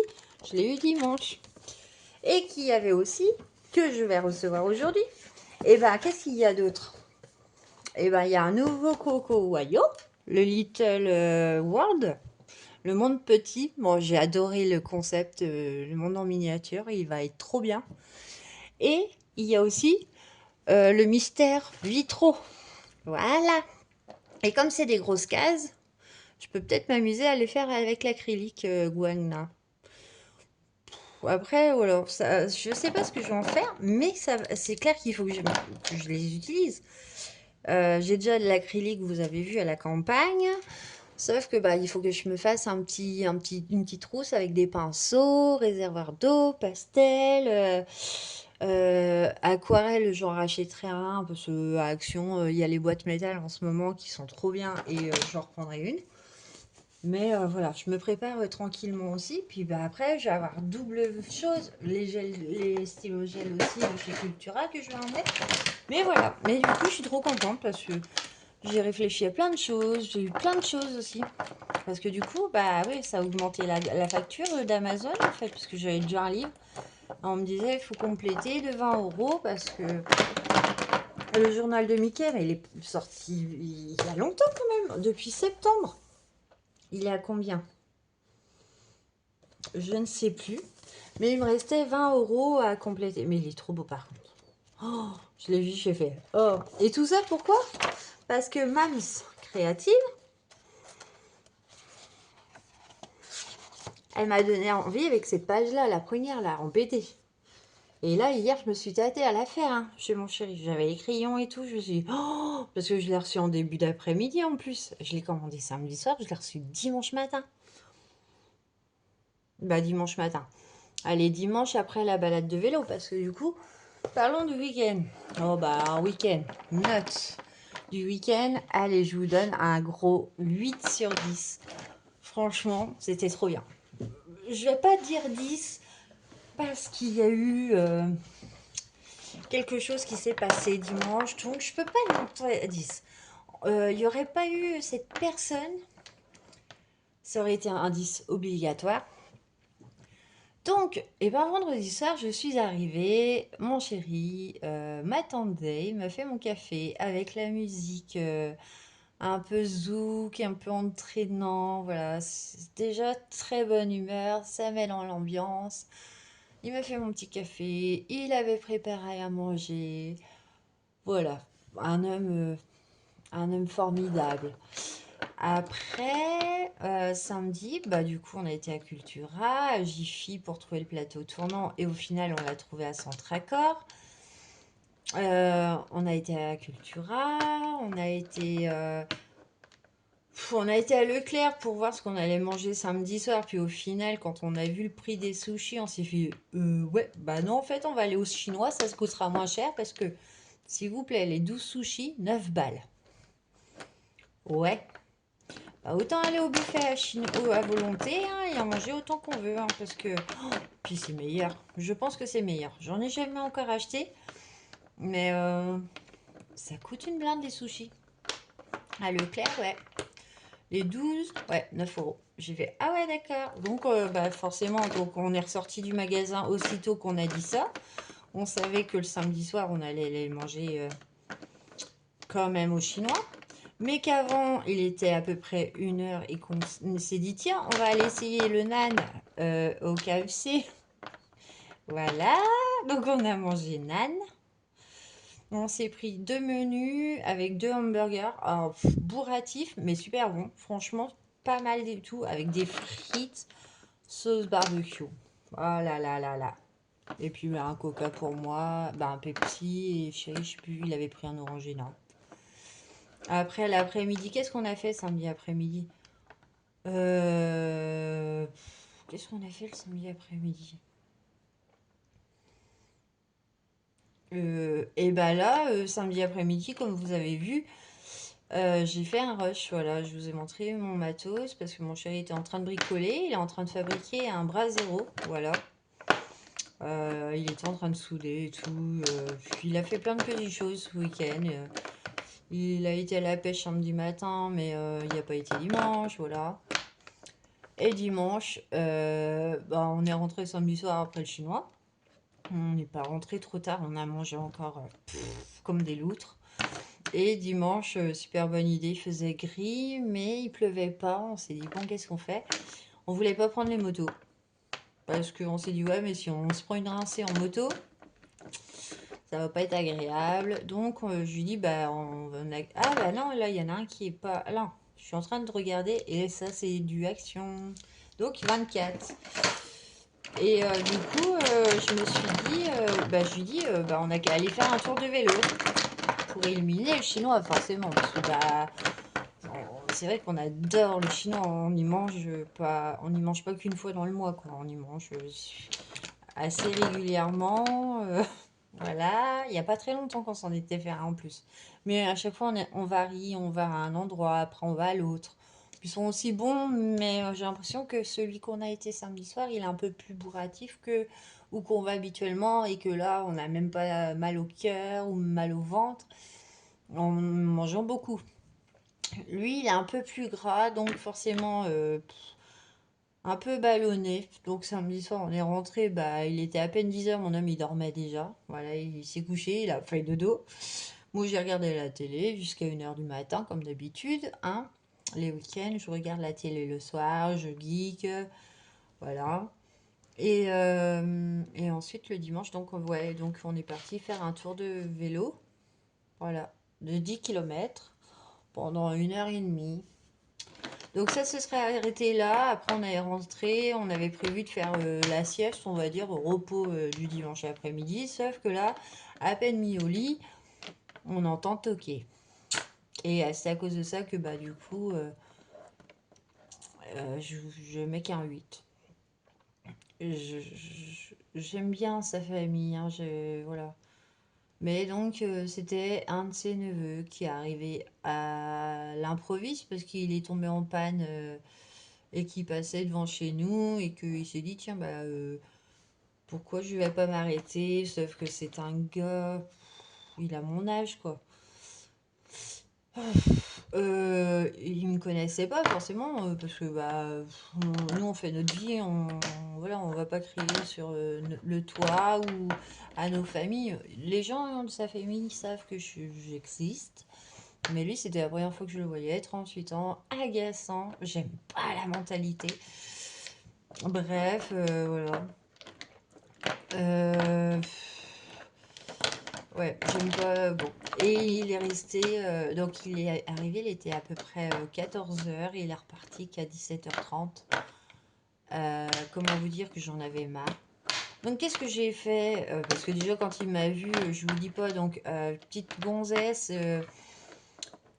[SPEAKER 1] je l'ai eu dimanche. Et qu'il y avait aussi, que je vais recevoir aujourd'hui. Et bah, qu'est-ce qu'il y a d'autre? Et ben, il y a un nouveau Coco Wayo, le Little World, le monde petit. Bon, j'ai adoré le concept, le monde en miniature, il va être trop bien. Et il y a aussi le mystère vitraux. Voilà. Et comme c'est des grosses cases, je peux peut-être m'amuser à les faire avec l'acrylique Guangna. Après, voilà, ça, je sais pas ce que je vais en faire, mais c'est clair qu'il faut que je les utilise. J'ai déjà de l'acrylique, vous avez vu, à la campagne. Sauf que bah, il faut que je me fasse une petite trousse avec des pinceaux, réservoir d'eau, pastel, aquarelle, j'en rachèterai un parce que à Action, il y a les boîtes métal en ce moment qui sont trop bien et j'en reprendrai une. Mais voilà, je me prépare tranquillement aussi. Puis bah, après, je vais avoir double chose. Les stylos gel aussi chez Cultura que je vais emmener. Mais voilà, mais du coup, je suis trop contente parce que j'ai réfléchi à plein de choses. J'ai eu plein de choses aussi. Parce que du coup, bah oui, ça a augmenté la facture d'Amazon en fait. Parce que j'avais déjà un livre. On me disait, il faut compléter de 20 euros parce que le journal de Mickey, il est sorti il y a longtemps quand même, depuis septembre. Il est à combien? Je ne sais plus. Mais il me restait 20 euros à compléter. Mais il est trop beau par contre. Oh, je l'ai vu, j'ai fait. Oh. Et tout ça pourquoi? Parce que Mams Créative, elle m'a donné envie avec cette page-là, la première là, en BD. Et là, hier, je me suis tâtée à la faire hein, chez mon chéri. J'avais les crayons et tout. Je me suis dit, oh, parce que je l'ai reçu en début d'après-midi en plus. Je l'ai commandé samedi soir, je l'ai reçu dimanche matin. Bah, dimanche matin. Allez, dimanche après la balade de vélo, parce que du coup, parlons du week-end. Oh, bah, un week-end. Note du week-end. Allez, je vous donne un gros 8 sur 10. Franchement, c'était trop bien. Je vais pas dire 10 parce qu'il y a eu quelque chose qui s'est passé dimanche, donc je peux pas le montrer à 10. Il n'y aurait pas eu cette personne, ça aurait été un indice obligatoire. Donc, et ben vendredi soir, je suis arrivée, mon chéri m'attendait, il m'a fait mon café avec la musique un peu zouk, un peu entraînant, voilà, c'est déjà très bonne humeur, ça met dans l'ambiance. Il m'a fait mon petit café, il avait préparé à manger, voilà, un homme formidable. Après, samedi, bah, du coup, on a été à Cultura, à Jiffy pour trouver le plateau tournant et au final, on l'a trouvé à Centre-Accord. On a été à Cultura, on a été On a été à Leclerc pour voir ce qu'on allait manger samedi soir. Puis au final, quand on a vu le prix des sushis, on s'est fait ouais, bah non, en fait, on va aller au chinois, ça se coûtera moins cher parce que, s'il vous plaît, les 12 sushis, 9 balles. Ouais, bah, autant aller au buffet à volonté hein, et en manger autant qu'on veut. Hein, parce que. Puis c'est meilleur. Je pense que c'est meilleur. J'en ai jamais encore acheté. Mais ça coûte une blinde les sushis. À Leclerc, ouais. Les 12, ouais, 9 euros. J'ai fait, ah ouais, d'accord. Donc, bah, forcément, donc on est ressorti du magasin aussitôt qu'on a dit ça. On savait que le samedi soir, on allait aller manger quand même au chinois. Mais qu'avant, il était à peu près 1 heure et qu'on s'est dit, tiens, on va aller essayer le nan au KFC. Voilà. Donc, on a mangé nan. On s'est pris 2 menus avec 2 hamburgers. Alors, bourratif, mais super bon. Franchement, pas mal du tout. Avec des frites, sauce barbecue. Oh là là là là. Et puis bah, un coca pour moi, bah, un Pepsi. Et chéri, je sais plus, il avait pris un orangina. Après l'après-midi, qu'est-ce qu'on a fait samedi après-midi Qu'est-ce qu'on a fait le samedi après-midi Et bah là, samedi après-midi, comme vous avez vu, j'ai fait un rush, voilà, je vous ai montré mon matos parce que mon chéri était en train de bricoler, il est en train de fabriquer un bras zéro, voilà. Il était en train de souder et tout, puis il a fait plein de petites choses ce week-end. Il a été à la pêche samedi matin, mais il n'a pas été dimanche, voilà. Et dimanche, bah, on est rentré samedi soir après le chinois. On n'est pas rentré trop tard, on a mangé encore comme des loutres. Et dimanche, super bonne idée, il faisait gris, mais il pleuvait pas. On s'est dit, bon, qu'est-ce qu'on fait? On voulait pas prendre les motos. Parce qu'on s'est dit, ouais, mais si on se prend une rincée en moto, ça va pas être agréable. Donc, je lui dis, bah, ah, bah non, là, il y en a un qui est pas. Là, je suis en train de regarder, et ça, c'est du Action. Donc, 24. Et du coup, je me suis dit, bah, je lui dis, bah, on a qu'à aller faire un tour de vélo pour éliminer le chinois, forcément. Parce que, bah, c'est vrai qu'on adore le chinois, on y mange pas qu'une fois dans le mois, quoi. On y mange assez régulièrement. Voilà, il n'y a pas très longtemps qu'on s'en était fait un en plus. Mais à chaque fois, on varie, on va à un endroit, après on va à l'autre. Ils sont aussi bons, mais j'ai l'impression que celui qu'on a été samedi soir, il est un peu plus bourratif que où qu'on va habituellement et que là, on n'a même pas mal au cœur ou mal au ventre en mangeant beaucoup. Lui, il est un peu plus gras, donc forcément un peu ballonné. Donc samedi soir, on est rentré, bah, il était à peine 10 heures, mon homme il dormait déjà. Voilà, il s'est couché, il a fait dodo. Moi, j'ai regardé la télé jusqu'à 1 heure du matin, comme d'habitude. Hein. Les week-ends, je regarde la télé le soir, je geek, voilà. Et ensuite, le dimanche, donc, ouais, donc on est parti faire un tour de vélo, voilà, de 10 kilomètres pendant 1 heure et demie. Donc ça se serait arrêté là. Après, on est rentré. On avait prévu de faire la sieste, on va dire, au repos du dimanche après-midi. Sauf que là, à peine mis au lit, on entend toquer. Et c'est à cause de ça que, bah, du coup, je mets qu'un 8. J'aime bien sa famille, hein, voilà. Mais donc, c'était un de ses neveux qui est arrivé à l'improviste parce qu'il est tombé en panne et qui passait devant chez nous et qu'il s'est dit, tiens, bah, pourquoi je vais pas m'arrêter? Sauf que c'est un gars, il a mon âge, quoi. Il me connaissait pas forcément parce que bah nous on fait notre vie, voilà, on va pas crier sur le toit ou à nos familles. Les gens de sa famille savent que j'existe, mais lui c'était la première fois que je le voyais. 38 ans, agaçant, j'aime pas la mentalité. Bref, voilà. Euh, Ouais, j'aime pas. Bon. Et il est resté. Donc, il est arrivé, il était à peu près 14 heures et il est reparti qu'à 17h30. Comment vous dire que j'en avais marre. Donc, qu'est-ce que j'ai fait parce que déjà, quand il m'a vu, je vous dis pas, donc, petite gonzesse,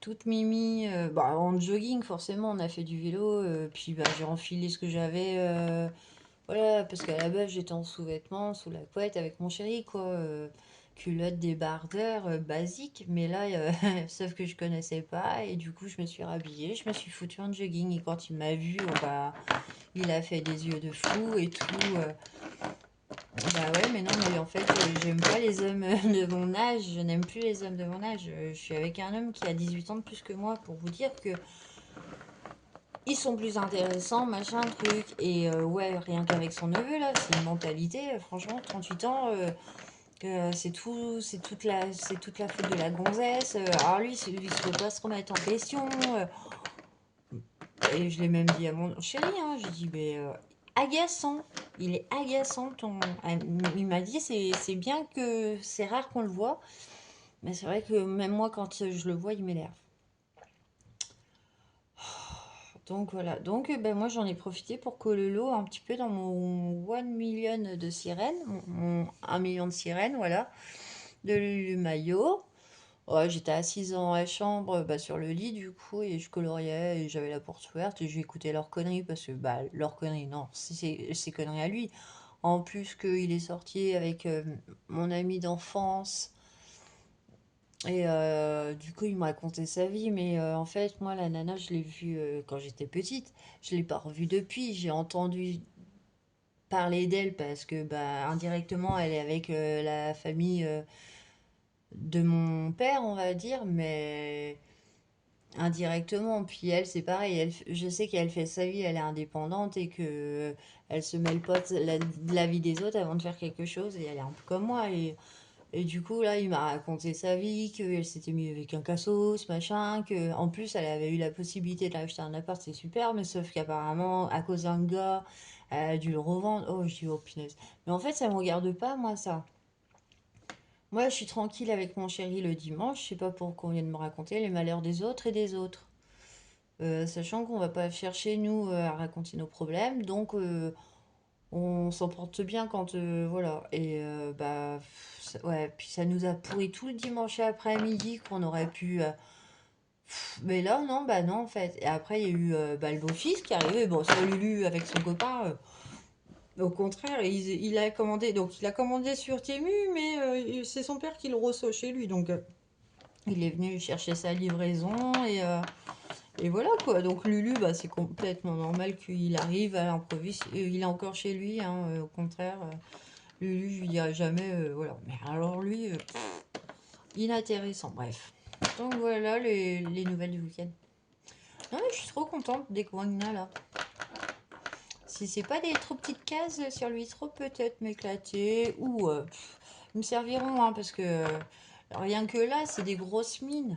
[SPEAKER 1] toute mimi, bah, en jogging, forcément, on a fait du vélo, puis bah, j'ai enfilé ce que j'avais, voilà, parce qu'à la base, j'étais en sous-vêtements, sous la couette avec mon chéri, quoi. Culotte, débardeur, basique, mais là, sauf que je connaissais pas, et du coup, je me suis rhabillée, je me suis foutue en jogging, et quand il m'a vu, bah, il a fait des yeux de fou et tout. Bah ouais, mais non, mais en fait, j'aime pas les hommes de mon âge, je n'aime plus les hommes de mon âge. Je suis avec un homme qui a 18 ans de plus que moi pour vous dire que ils sont plus intéressants, machin, truc. Et ouais, rien qu'avec son neveu, là, c'est une mentalité, franchement, 38 ans, c'est tout, c'est toute la faute de la gonzesse. Alors lui, il se peut pas se remettre en question. Et je l'ai même dit à mon chéri, hein, j'ai dit, mais agaçant, il est agaçant ton. Il m'a dit, c'est bien que c'est rare qu'on le voit, mais c'est vrai que même moi, quand je le vois, il m'énerve. Donc voilà, donc ben, moi j'en ai profité pour coller l'eau un petit peu dans mon 1 million de sirènes, mon 1 million de sirènes, voilà, de Lulu Maillot. Ouais, j'étais assise dans la chambre, bah, sur le lit du coup, et je coloriais, et j'avais la porte ouverte, et j'écoutais leurs conneries, parce que, bah, leurs conneries, non, c'est conneries à lui. En plus qu'il est sorti avec mon ami d'enfance, et du coup il me racontait sa vie, mais en fait, moi, la nana, je l'ai vue quand j'étais petite, je l'ai pas revue depuis, j'ai entendu parler d'elle, parce que, bah, indirectement, elle est avec la famille de mon père, on va dire, mais indirectement. Puis elle, c'est pareil. Je sais qu'elle fait sa vie, elle est indépendante et que elle se mêle pas de la vie des autres avant de faire quelque chose. Et elle est un peu comme moi. Et du coup, là, il m'a raconté sa vie, qu'elle s'était mise avec un cassos, machin, que en plus, elle avait eu la possibilité d'acheter un appart, c'est super, mais sauf qu'apparemment, à cause d'un gars, elle a dû le revendre. Oh, je dis, oh punaise. Mais en fait, ça me regarde pas, moi, ça. Moi, je suis tranquille avec mon chéri le dimanche. Je sais pas pourquoi on vient de me raconter les malheurs des autres et des autres. Sachant qu'on va pas chercher, nous, à raconter nos problèmes. Donc, on s'en porte bien quand... voilà. Et bah... ouais, puis ça nous a pourri tout le dimanche après-midi qu'on aurait pu... mais là, non, bah non, en fait. Et après, il y a eu bah, le beau-fils qui est arrivé. Bon, c'est Lulu avec son copain. Au contraire, il a commandé... Donc, il a commandé sur Temu, mais c'est son père qui le reçoit chez lui. Donc, il est venu chercher sa livraison et voilà quoi. Donc Lulu, bah, c'est complètement normal qu'il arrive à l'improviste. Il est encore chez lui, hein, au contraire. Lulu, je lui dirais jamais, voilà. Mais alors lui, inintéressant, bref. Donc voilà les nouvelles du week-end. Non mais je suis trop contente des Kwangna là. Si c'est pas des trop petites cases sur le trop peut-être m'éclater. Ou ils me serviront, hein, parce que rien que là, c'est des grosses mines.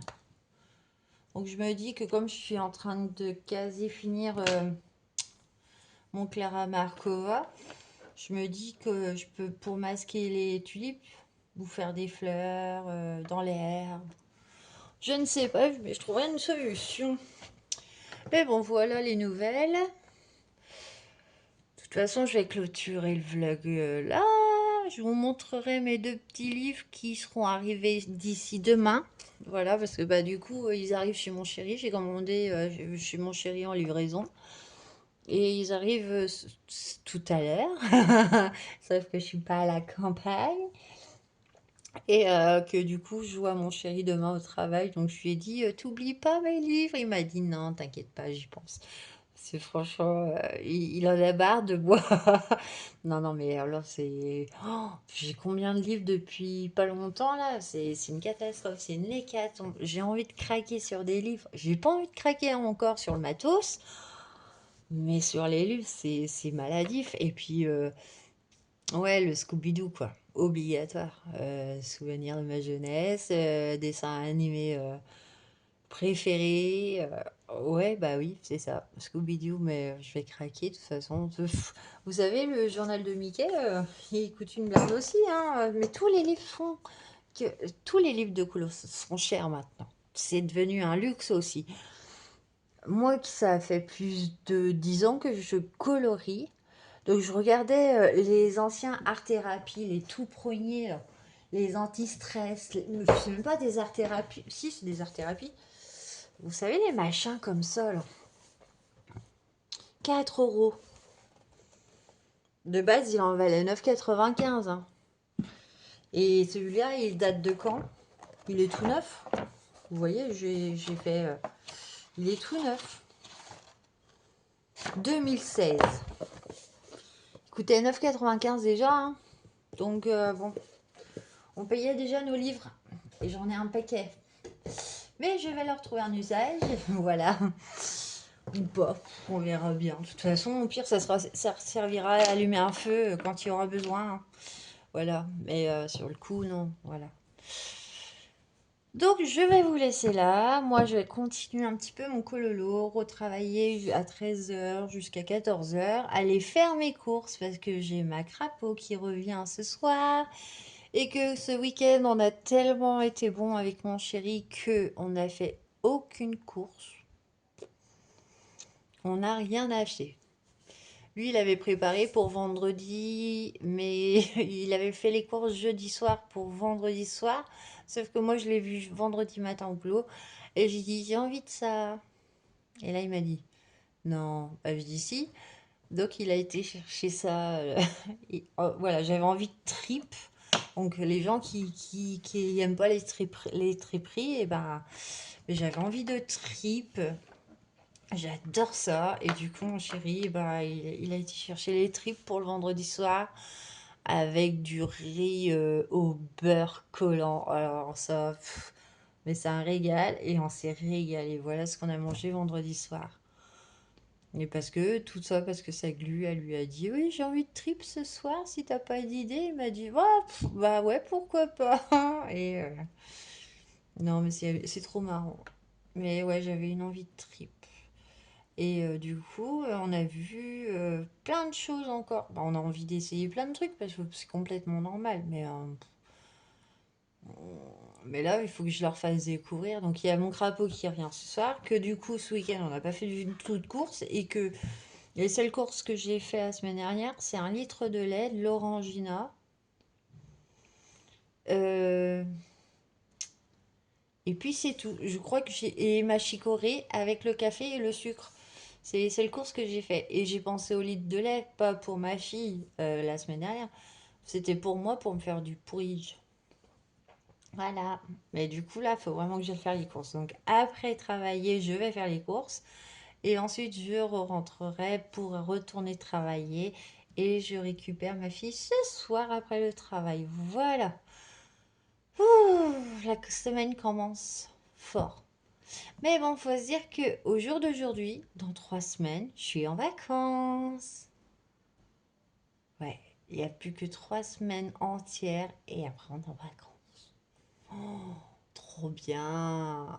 [SPEAKER 1] Donc je me dis que comme je suis en train de quasi finir mon Clara Markova, je me dis que je peux, pour masquer les tulipes, ou faire des fleurs dans l'herbe. Je ne sais pas, mais je trouverai une solution. Mais bon, voilà les nouvelles. De toute façon, je vais clôturer le vlog là. Je vous montrerai mes deux petits livres qui seront arrivés d'ici demain. Voilà, parce que bah du coup, ils arrivent chez mon chéri. J'ai commandé chez mon chéri en livraison. Et ils arrivent tout à l'heure. Sauf que je suis pas à la campagne. Et que du coup, je vois mon chéri demain au travail. Donc je lui ai dit, t'oublies pas mes livres. Il m'a dit, non, t'inquiète pas, j'y pense. C'est franchement, il en a marre de moi. Non, non, mais alors c'est... oh, j'ai combien de livres depuis pas longtemps là? C'est une catastrophe, c'est une hécatombe. J'ai envie de craquer sur des livres. J'ai pas envie de craquer encore sur le matos, mais sur les livres, c'est maladif. Et puis, ouais, le Scooby-Doo, quoi. Obligatoire. Souvenir de ma jeunesse, dessin animé préféré. Ouais, bah oui, c'est ça. Scooby-Doo, mais je vais craquer de toute façon. Vous savez, le journal de Mickey, il coûte une blinde aussi, hein. Mais tous les livres font que tous les livres de couleur sont chers maintenant. C'est devenu un luxe aussi. Moi, ça fait plus de 10 ans que je colorie. Donc, je regardais les anciens art-thérapies, les tout premiers, les anti-stress. C'est même pas des art-thérapies. Si, c'est des art-thérapies. Vous savez, les machins comme ça, là. 4 euros. De base, il en valait 9,95. Hein. Et celui-là, il date de quand? Il est tout neuf. Vous voyez, j'ai fait... il est tout neuf. 2016. Il coûtait 9,95 déjà. Hein. Donc, bon. On payait déjà nos livres. Et j'en ai un paquet. Mais je vais leur trouver un usage. Voilà. Ou pas. On verra bien. De toute façon, au pire, ça servira à allumer un feu quand il y aura besoin. Voilà. Mais sur le coup, non. Voilà. Donc, je vais vous laisser là. Moi, je vais continuer un petit peu mon cololo, retravailler à 13h jusqu'à 14h, aller faire mes courses parce que j'ai ma crapaud qui revient ce soir et que ce week-end, on a tellement été bon avec mon chéri qu'on n'a fait aucune course. On n'a rien acheté. Lui, il avait préparé pour vendredi, mais il avait fait les courses jeudi soir pour vendredi soir. Sauf que moi, je l'ai vu vendredi matin au boulot. Et j'ai dit, j'ai envie de ça. Et là, il m'a dit, non. Bah, je dis si. Donc, il a été chercher ça. Voilà, j'avais envie de tripes. Donc, les gens qui aiment pas les triperies, et ben, j'avais envie de tripes. J'adore ça. Et du coup, mon chéri, bah, il a été chercher les tripes pour le vendredi soir avec du riz au beurre collant. Alors ça, mais c'est un régal et on s'est régalé. Voilà ce qu'on a mangé vendredi soir. Et parce que, tout ça, parce que sa glu, elle lui a dit, oui, j'ai envie de tripes ce soir, si t'as pas d'idée. Il m'a dit, bah ouais, pourquoi pas. Et non, mais c'est trop marrant. Mais ouais, j'avais une envie de tripes. Et du coup, on a vu plein de choses encore. Bah, on a envie d'essayer plein de trucs parce que c'est complètement normal. Mais là, il faut que je leur fasse découvrir. Donc, il y a mon crapaud qui revient ce soir. Que du coup, ce week-end, on n'a pas fait du tout de course. Et que les seules courses que j'ai fait la semaine dernière, c'est 1 litre de lait, de l'orangina. Euh, et puis, c'est tout. Je crois que j'ai... Et ma chicorée avec le café et le sucre. C'est les seules courses que j'ai fait. Et j'ai pensé au litre de lait, pas pour ma fille la semaine dernière. C'était pour moi, pour me faire du pourrige. Voilà. Mais du coup, là, il faut vraiment que j'aille faire les courses. Donc, après travailler, je vais faire les courses. Et ensuite, je rentrerai pour retourner travailler. Et je récupère ma fille ce soir après le travail. Voilà. Ouh, la semaine commence fort. Mais bon, faut se dire que au jour d'aujourd'hui, dans 3 semaines, je suis en vacances. Ouais, il n'y a plus que 3 semaines entières et après on est en vacances. Oh, trop bien.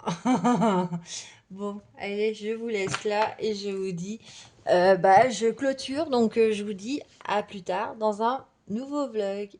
[SPEAKER 1] Bon, allez, je vous laisse là et je vous dis, bah, je clôture, donc je vous dis à plus tard dans un nouveau vlog.